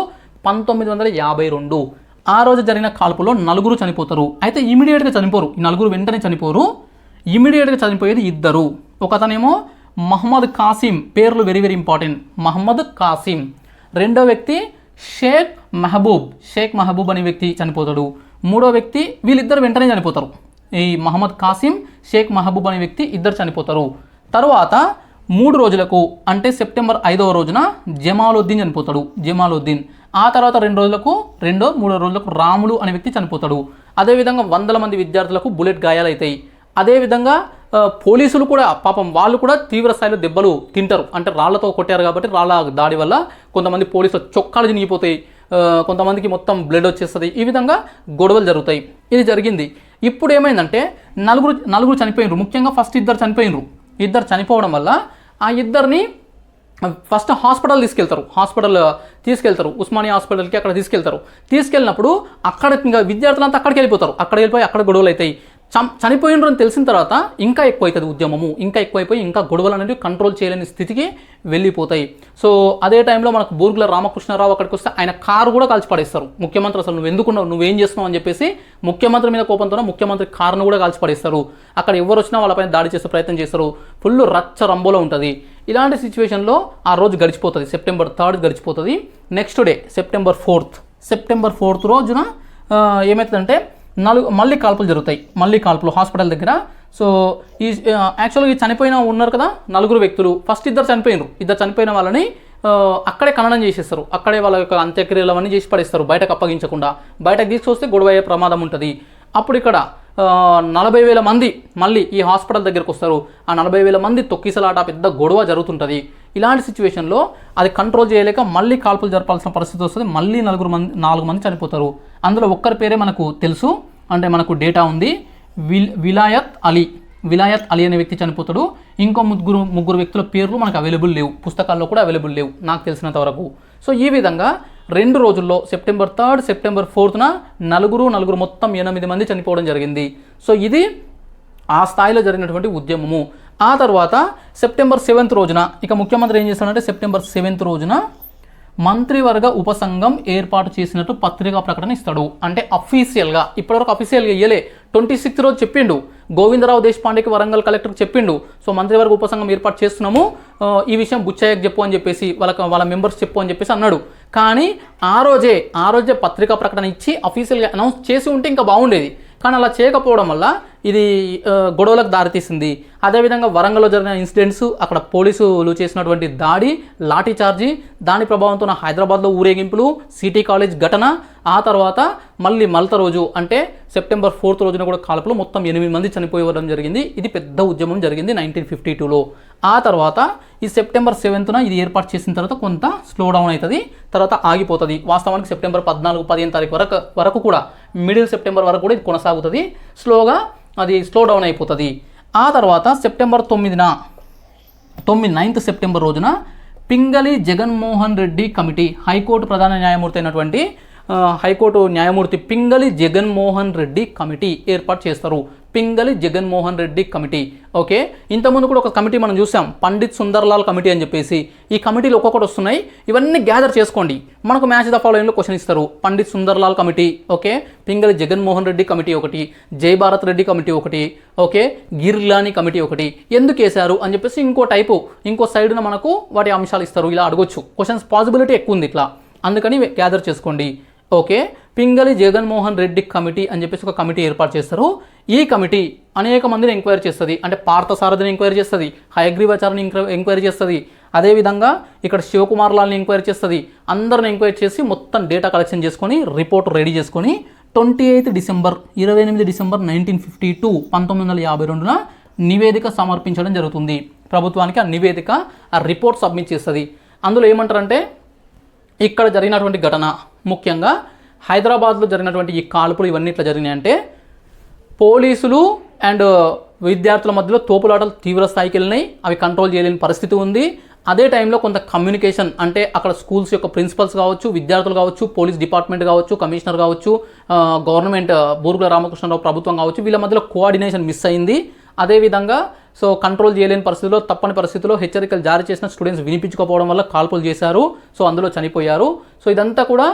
1952. ఆ రోజు జరిగిన కాల్పులో 4 చనిపోతారు. అయితే ఇమీడియట్గా చనిపోరు, ఈ 4 వెంటనే చనిపోరు. ఇమీడియట్గా చనిపోయేది 2. ఒకతనేమో మహమ్మద్ కాసిం, పేర్లు very very important, Mohammed Kasim. రెండో వ్యక్తి షేక్ మహబూబ్ అనే వ్యక్తి చనిపోతాడు. మూడో వ్యక్తి, వీళ్ళిద్దరు వెంటనే చనిపోతారు. ఈ మహమ్మద్ కాసిం, షేక్ మహబూబ్ అనే వ్యక్తి ఇద్దరు చనిపోతారు. తర్వాత 3 రోజులకు అంటే సెప్టెంబర్ 5వ రోజున జమాలుద్దీన్ చనిపోతాడు, జమాలుద్దీన్. ఆ తర్వాత 2 రోజులకు, 3 రోజులకు రాములు అనే వ్యక్తి చనిపోతాడు. అదేవిధంగా 100 మంది విద్యార్థులకు బుల్లెట్ గాయాలవుతాయి. అదేవిధంగా పోలీసులు కూడా పాపం వాళ్ళు కూడా తీవ్ర స్థాయిలో దెబ్బలు తింటారు. అంటే రాళ్లతో కొట్టారు కాబట్టి రాళ్ళ దాడి వల్ల కొంతమంది పోలీసులు చొక్కాలు చినిగిపోతాయి, కొంతమందికి మొత్తం బ్లడ్ వచ్చేస్తుంది. ఈ విధంగా గొడవలు జరుగుతాయి. ఇది జరిగింది. ఇప్పుడు ఏమైందంటే నలుగురు చనిపోయినరు. ముఖ్యంగా ఫస్ట్ 2 చనిపోయినరు. 2 చనిపోవడం వల్ల ఆ 2ని ఫస్ట్ హాస్పిటల్ తీసుకెళ్తారు, ఉస్మానియా హాస్పిటల్కి అక్కడ తీసుకెళ్ళినప్పుడు అక్కడ ఇంకా విద్యార్థులంతా అక్కడికి వెళ్ళిపోతారు. అక్కడ గొడవలు అవుతాయి. చనిపోయినరు అని తెలిసిన తర్వాత ఇంకా ఎక్కువ అవుతుంది ఉద్యమము, ఇంకా ఎక్కువైపోయి ఇంకా గొడవలు అనేవి కంట్రోల్ చేయలేని స్థితికి వెళ్ళిపోతాయి. సో అదే టైంలో మనకు బూర్గుల రామకృష్ణారావు అక్కడికి వస్తే ఆయన కారు కూడా కాల్చి పడేస్తారు. ముఖ్యమంత్రి అసలు నువ్వు ఎందుకున్నావు, నువ్వేం చేస్తున్నావు అని చెప్పేసి ముఖ్యమంత్రి మీద కోపంతో ముఖ్యమంత్రి కారును కూడా కాల్చి పడేస్తారు. అక్కడ ఎవరు వచ్చినా వాళ్ళపైన దాడి చేసే ప్రయత్నం చేస్తారు. ఫుల్ రచ్చ రంబోలో ఉంటుంది. ఇలాంటి సిచ్యువేషన్లో ఆ రోజు గడిచిపోతుంది, సెప్టెంబర్ 3 గడిచిపోతుంది. నెక్స్ట్ డే సెప్టెంబర్ 4 రోజున ఏమవుతుందంటే మళ్ళీ కాల్పులు జరుగుతాయి. హాస్పిటల్ దగ్గర. సో యాక్చువల్గా ఈ చనిపోయిన ఉన్నారు కదా 4 వ్యక్తులు, ఫస్ట్ 2 చనిపోయినారు. 2 చనిపోయిన వాళ్ళని అక్కడే ఖననం చేసేస్తారు. అక్కడే వాళ్ళ యొక్క అంత్యక్రియలు అవన్నీ చేసి పడేస్తారు, బయటకు అప్పగించకుండా. బయటకు తీసుకొస్తే గొడవ అయ్యే ప్రమాదం ఉంటుంది. అప్పుడు ఇక్కడ 40,000 మంది మళ్ళీ ఈ హాస్పిటల్ దగ్గరకు వస్తారు. ఆ 40,000 మంది తొక్కిసలాట, పెద్ద గొడవ జరుగుతుంటుంది. ఇలాంటి సిచ్యువేషన్లో అది కంట్రోల్ చేయలేక మళ్ళీ కాల్పులు జరపాల్సిన పరిస్థితి వస్తుంది. మళ్ళీ 4 మంది చనిపోతారు. అందులో ఒక్కరి పేరే మనకు తెలుసు, అంటే మనకు డేటా ఉంది, విలాయత్ అలీ అనే వ్యక్తి చనిపోతాడు. ఇంకో ముగ్గురు వ్యక్తుల పేర్లు మనకు అవైలబుల్ లేవు, పుస్తకాల్లో కూడా అవైలబుల్ లేవు నాకు తెలిసినంత వరకు. సో ఈ విధంగా 2 రోజుల్లో సెప్టెంబర్ 3, సెప్టెంబర్ 4న నలుగురు మొత్తం 8 మంది చనిపోవడం జరిగింది. సో ఇది ఆ స్థాయిలో జరిగినటువంటి ఉద్యమము. ఆ తర్వాత సెప్టెంబర్ 7th రోజున ఇక ముఖ్యమంత్రి ఏం చేస్తాడంటే సెప్టెంబర్ 7th రోజున మంత్రివర్గ ఉపసంఘం ఏర్పాటు చేసినట్టు పత్రికా ప్రకటన ఇస్తాడు. అంటే అఫీషియల్గా, ఇప్పటివరకు అఫీషియల్గా ఇయ్యలే. 26th రోజు చెప్పిండు, గోవిందరావు దేశపాండేకి వరంగల్ కలెక్టర్కి చెప్పిండు. సో మంత్రివర్గ ఉపసంఘం ఏర్పాటు చేస్తున్నాము, ఈ విషయం బుచ్చయ్యకి చెప్పు అని చెప్పేసి, వాళ్ళ మెంబర్స్ చెప్పు అని చెప్పేసి అన్నాడు. కానీ ఆ రోజే పత్రికా ప్రకటన ఇచ్చి అఫీషియల్గా అనౌన్స్ చేసి ఉంటే ఇంకా బాగుండేది. కానీ అలా చేయకపోవడం వల్ల ఇది గొడవలకు దారితీసింది. అదేవిధంగా వరంగల్లో జరిగిన ఇన్సిడెంట్స్, అక్కడ పోలీసులు చేసినటువంటి దాడి, లాఠీ చార్జీ, దాని ప్రభావంతో హైదరాబాద్లో ఊరేగింపులు, సిటీ కాలేజ్ ఘటన, ఆ తర్వాత మళ్ళీ మలత రోజు అంటే సెప్టెంబర్ 4th రోజున కూడా కాల్పులు మొత్తం 8 మంది చనిపోవడం జరిగింది. ఇది పెద్ద ఉద్యమం జరిగింది 1952లో. ఆ తర్వాత ఈ సెప్టెంబర్ 7th ఇది ఏర్పాటు చేసిన తర్వాత కొంత స్లో డౌన్ అవుతుంది, తర్వాత ఆగిపోతుంది. వాస్తవానికి సెప్టెంబర్ 14, 15 తారీఖు వరకు కూడా, మిడిల్ సెప్టెంబర్ వరకు కూడా ఇది కొనసాగుతుంది. స్లోగా అది స్లో డౌన్ అయిపోతుంది. ఆ తర్వాత సెప్టెంబర్ 9th సెప్టెంబర్ రోజున పింగళి జగన్మోహన్ రెడ్డి కమిటీ, హైకోర్టు ప్రధాన న్యాయమూర్తి అయినటువంటి హైకోర్టు న్యాయమూర్తి పింగళి జగన్మోహన్ రెడ్డి కమిటీ ఏర్పాటు చేస్తారు. పింగళి జగన్మోహన్ రెడ్డి కమిటీ. ఓకే, ఇంతకుముందు కూడా ఒక కమిటీ మనం చూసాం, పండిత్ సుందర్లాల్ కమిటీ అని చెప్పేసి. ఈ కమిటీలు ఒక్కొక్కటి వస్తున్నాయి, ఇవన్నీ గ్యాదర్ చేసుకోండి. మనకు మ్యాచ్ ద ఫాలోయింగ్లో క్వశ్చన్ ఇస్తారు. Pandit Sunderlal committee, okay, Pingali Jaganmohan Reddy committee ఒకటి, జై భారత్ రెడ్డి కమిటీ ఒకటి, ఓకే, గిర్లాని కమిటీ ఒకటి. ఎందుకు వేశారు అని చెప్పేసి ఇంకో సైడ్న మనకు వాటి అంశాలు ఇస్తారు. ఇలా అడగొచ్చు, క్వశ్చన్స్ పాసిబిలిటీ ఎక్కువ ఉంది ఇట్లా, అందుకని గ్యాదర్ చేసుకోండి. ఓకే, పింగళి జగన్మోహన్ రెడ్డి కమిటీ అని చెప్పేసి ఒక కమిటీ ఏర్పాటు చేస్తారు. ఈ కమిటీ అనేక మందిని ఎంక్వైరీ చేస్తుంది. అంటే పార్థసారథిని ఎంక్వైరీ చేస్తుంది, హయగ్రీవాచార్యని ఎంక్వైరీ చేస్తుంది, అదేవిధంగా ఇక్కడ శివకుమార్ లాల్ని ఎంక్వైరీ చేస్తుంది. అందరిని ఎంక్వైరీ చేసి మొత్తం డేటా కలెక్షన్ చేసుకొని రిపోర్ట్ రెడీ చేసుకొని 28 డిసెంబర్ 1952 1952న నివేదిక సమర్పించడం జరుగుతుంది ప్రభుత్వానికి. ఆ నివేదిక, ఆ రిపోర్ట్ సబ్మిట్ చేస్తుంది. అందులో ఏమంటారంటే ఇక్కడ జరిగినటువంటి ఘటన, ముఖ్యంగా హైదరాబాద్లో జరిగినటువంటి ఈ కాల్పులు ఇవన్నీ ఇట్లా జరిగినాయంటే పోలీసులు అండ్ విద్యార్థుల మధ్యలో తోపులాటలు తీవ్ర స్థాయికి వెళ్ళినాయి. అవి కంట్రోల్ చేయలేని పరిస్థితి ఉంది. అదే టైంలో కొంత కమ్యూనికేషన్, అంటే అక్కడ స్కూల్స్ యొక్క ప్రిన్సిపల్స్ కావచ్చు, విద్యార్థులు కావచ్చు, పోలీస్ డిపార్ట్మెంట్ కావచ్చు, కమిషనర్ కావచ్చు, గవర్నమెంట్ బూర్గుల రామకృష్ణరావు ప్రభుత్వం కావచ్చు, వీళ్ళ మధ్యలో కోఆర్డినేషన్ మిస్ అయింది. అదేవిధంగా సో కంట్రోల్ చేయలేని పరిస్థితిలో, తప్పని పరిస్థితిలో హెచ్చరికలు జారీ చేసిన స్టూడెంట్స్ వినిపించుకోకపోవడం వల్ల కాల్పులు చేశారు. సో అందులో చనిపోయారు. సో ఇదంతా కూడా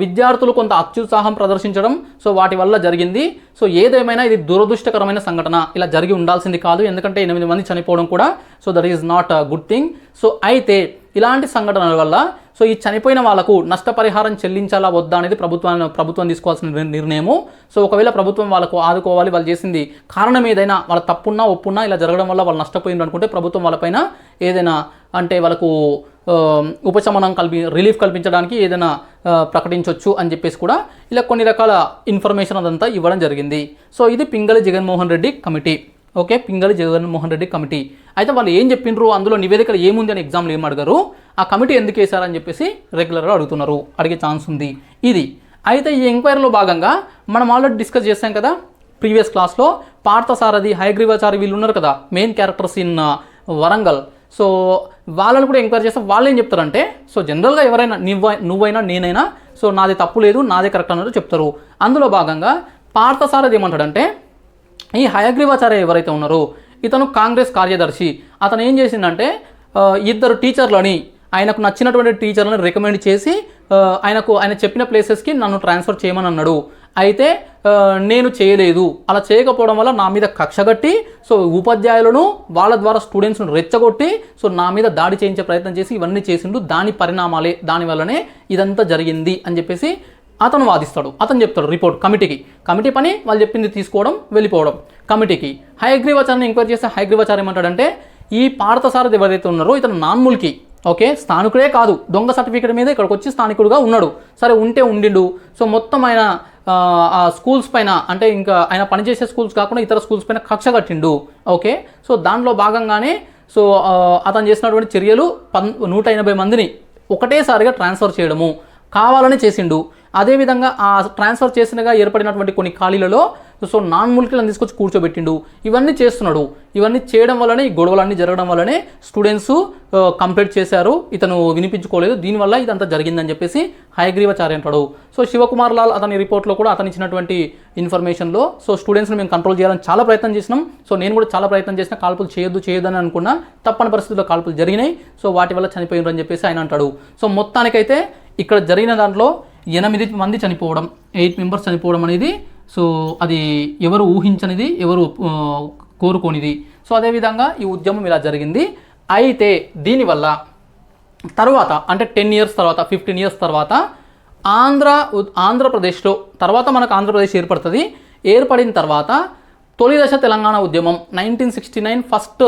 విద్యార్థులు కొంత అత్యుత్సాహం ప్రదర్శించడం, సో వాటి వల్ల జరిగింది. సో ఏదేమైనా ఇది దురదృష్టకరమైన సంఘటన, ఇలా జరిగి ఉండాల్సింది కాదు, ఎందుకంటే 8 మంది చనిపోవడం కూడా so that is not a good thing. So అయితే ఇలాంటి సంఘటనల వల్ల సో ఈ చనిపోయిన వాళ్ళకు నష్టపరిహారం చెల్లించాలా వద్దా అనేది ప్రభుత్వం తీసుకోవాల్సిన నిర్ణయము. సో ఒకవేళ ప్రభుత్వం వాళ్ళకు ఆదుకోవాలి, వాళ్ళు చేసింది కారణం ఏదైనా, వాళ్ళ తప్పున్నా ఒప్పున్నా ఇలా జరగడం వల్ల వాళ్ళు నష్టపోయింది అనుకుంటే ప్రభుత్వం వాళ్ళపైన ఏదైనా అంటే వాళ్ళకు ఉపశమనం రిలీఫ్ కల్పించడానికి ఏదైనా ప్రకటించవచ్చు అని చెప్పేసి కూడా ఇలా కొన్ని రకాల ఇన్ఫర్మేషన్ అదంతా ఇవ్వడం జరిగింది. సో ఇది Pingali Jaganmohan Reddy committee. Okay, Pingali Jaganmohan Reddy committee. అయితే వాళ్ళు ఏం చెప్పిండ్రు, అందులో నివేదికలు ఏముంది అని ఎగ్జామ్లో ఏం అడిగారు, ఆ కమిటీ ఎందుకు వేశారని చెప్పేసి రెగ్యులర్గా అడుగుతున్నారు, అడిగే ఛాన్స్ ఉంది ఇది. అయితే ఈ ఎంక్వైరీలో భాగంగా మనం ఆల్రెడీ డిస్కస్ చేసాం కదా ప్రీవియస్ క్లాస్లో, పార్థసారథి, హయగ్రీవాచారి వీళ్ళు ఉన్నారు కదా main characters in Warangal. So వాళ్ళని కూడా ఎంక్వైరీ చేస్తే వాళ్ళు ఏం చెప్తారంటే, సో జనరల్గా ఎవరైనా నువ్వైనా నేనైనా సో నాది తప్పు లేదు, నాదే కరెక్ట్ అన్నట్టు చెప్తారు. అందులో భాగంగా పార్థసారథి ఏమంటాడంటే, ఈ హయగ్రీవాచార్య ఎవరైతే ఉన్నారో ఇతను కాంగ్రెస్ కార్యదర్శి, అతను ఏం చేసిందంటే 2 టీచర్లని, ఆయనకు నచ్చినటువంటి టీచర్లను రికమెండ్ చేసి ఆయన చెప్పిన ప్లేసెస్కి నన్ను ట్రాన్స్ఫర్ చేయమని అన్నాడు. అయితే నేను చేయలేదు, అలా చేయకపోవడం వల్ల నా మీద కక్షగట్టి సో ఉపాధ్యాయులను వాళ్ళ ద్వారా స్టూడెంట్స్ను రెచ్చగొట్టి సో నా మీద దాడి చేయించే ప్రయత్నం చేసి ఇవన్నీ చేసిండు, దాని పరిణామాలే, దానివల్లనే ఇదంతా జరిగింది అని చెప్పేసి అతను వాదిస్తాడు. అతను చెప్తాడు రిపోర్ట్ కమిటీ పని వాళ్ళు చెప్పింది తీసుకోవడం, వెళ్ళిపోవడం కమిటీకి. హయగ్రీవాచార్యని ఎంక్వైరీ చేస్తే హయగ్రీవాచార్య ఏమంటాడంటే, ఈ పార్థసారథి ఎవరైతే ఉన్నారో ఇతను నాన్ముల్కి, ఓకే స్థానికుడే కాదు, దొంగ సర్టిఫికేట్ మీద ఇక్కడికి వచ్చి స్థానికుడుగా ఉన్నాడు. సరే ఉండిండు. సో మొత్తం ఆయన ఆ స్కూల్స్ పైన, అంటే ఇంకా ఆయన పనిచేసే స్కూల్స్ కాకుండా ఇతర స్కూల్స్ పైన కక్ష కట్టిండు. ఓకే, సో దాంట్లో భాగంగానే సో అతను చేసినటువంటి చర్యలు 180 మందిని ఒకటేసారిగా ట్రాన్స్ఫర్ చేయడము కావాలని చేసిండు. అదేవిధంగా ఆ ట్రాన్స్ఫర్ చేసినగా ఏర్పడినటువంటి కొన్ని ఖాళీలలో సో నాన్ ముల్కీలను తీసుకొచ్చి కూర్చోబెట్టిండు. ఇవన్నీ చేస్తున్నాడు. ఇవన్నీ చేయడం వల్లనే ఈ గొడవలన్నీ జరగడం వల్లనే స్టూడెంట్స్ కంప్లైంట్ చేశారు, ఇతను వినిపించుకోలేదు, దీనివల్ల ఇదంతా జరిగిందని చెప్పేసి హయగ్రీవాచార్య అంటాడు. సో శివకుమార్ లాల్ అతని రిపోర్ట్లో కూడా అతను ఇచ్చినటువంటి ఇన్ఫర్మేషన్లో సో స్టూడెంట్స్ని మేము కంట్రోల్ చేయాలని చాలా ప్రయత్నం చేసినాం, సో నేను కూడా చాలా ప్రయత్నం చేసిన, కాల్పులు చేయొద్దని అనుకున్నా, తప్పని పరిస్థితుల్లో కాల్పులు జరిగినాయి, సో వాటి వల్ల చనిపోయినారు అని చెప్పేసి ఆయన అంటాడు. సో మొత్తానికైతే ఇక్కడ జరిగిన దాంట్లో 8 మంది చనిపోవడం, 8 మెంబర్స్ చనిపోవడం అనేది సో అది ఎవరు ఊహించనిది, ఎవరు కోరుకోనిది. సో అదేవిధంగా ఈ ఉద్యమం ఇలా జరిగింది. అయితే దీనివల్ల తర్వాత అంటే 10 ఇయర్స్ తర్వాత, 15 ఇయర్స్ తర్వాత ఆంధ్రప్రదేశ్లో తర్వాత మనకు ఆంధ్రప్రదేశ్ ఏర్పడుతుంది. ఏర్పడిన తర్వాత తొలి దశ తెలంగాణ ఉద్యమం 1969 ఫస్ట్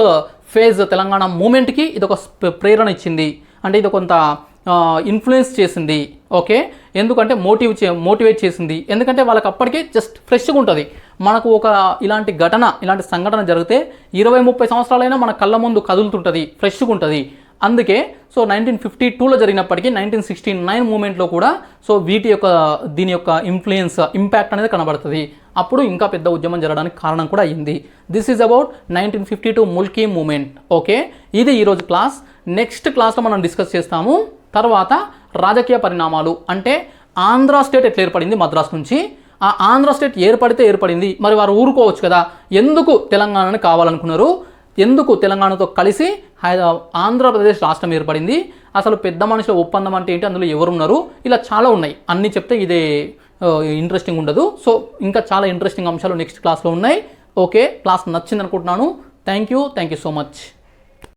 ఫేజ్ తెలంగాణ మూమెంట్కి ఇది ఒక ప్రేరణ ఇచ్చింది, అంటే ఇది కొంత ఇన్ఫ్లుయెన్స్ చేసింది. ఓకే, ఎందుకంటే మోటివేట్ చేసింది, ఎందుకంటే వాళ్ళకి అప్పటికే జస్ట్ ఫ్రెష్గా ఉంటుంది. మనకు ఒక ఇలాంటి సంఘటన జరిగితే 20-30 సంవత్సరాలైనా మన కళ్ళ ముందు కదులుతుంటుంది, ఫ్రెష్గా ఉంటుంది. అందుకే సో 1952లో జరిగినప్పటికీ 1969 మూమెంట్లో కూడా సో దీని యొక్క ఇంపాక్ట్ అనేది కనబడుతుంది. అప్పుడు ఇంకా పెద్ద ఉద్యమం జరగడానికి కారణం కూడా అయ్యింది. This is about 1952 Mulki movement. Okay, ఇది ఈరోజు క్లాస్. నెక్స్ట్ క్లాస్లో మనం డిస్కస్ చేస్తాము తర్వాత రాజకీయ పరిణామాలు, అంటే ఆంధ్ర స్టేట్ ఎట్లా ఏర్పడింది మద్రాస్ నుంచి, ఆ ఆంధ్ర స్టేట్ ఏర్పడింది, మరి వారు ఊరుకోవచ్చు కదా, ఎందుకు తెలంగాణని కావాలనుకున్నారు, ఎందుకు తెలంగాణతో కలిసి ఆంధ్రప్రదేశ్ రాష్ట్రం ఏర్పడింది, అసలు పెద్ద మనుషుల ఒప్పందం అంటే ఏంటి, అందులో ఎవరున్నారు, ఇలా చాలా ఉన్నాయి. అన్నీ చెప్తే ఇదే ఇంట్రెస్టింగ్ ఉండదు. సో ఇంకా చాలా ఇంట్రెస్టింగ్ అంశాలు నెక్స్ట్ క్లాస్లో ఉన్నాయి. ఓకే, క్లాస్ నచ్చింది అనుకుంటున్నాను. Thank you so much.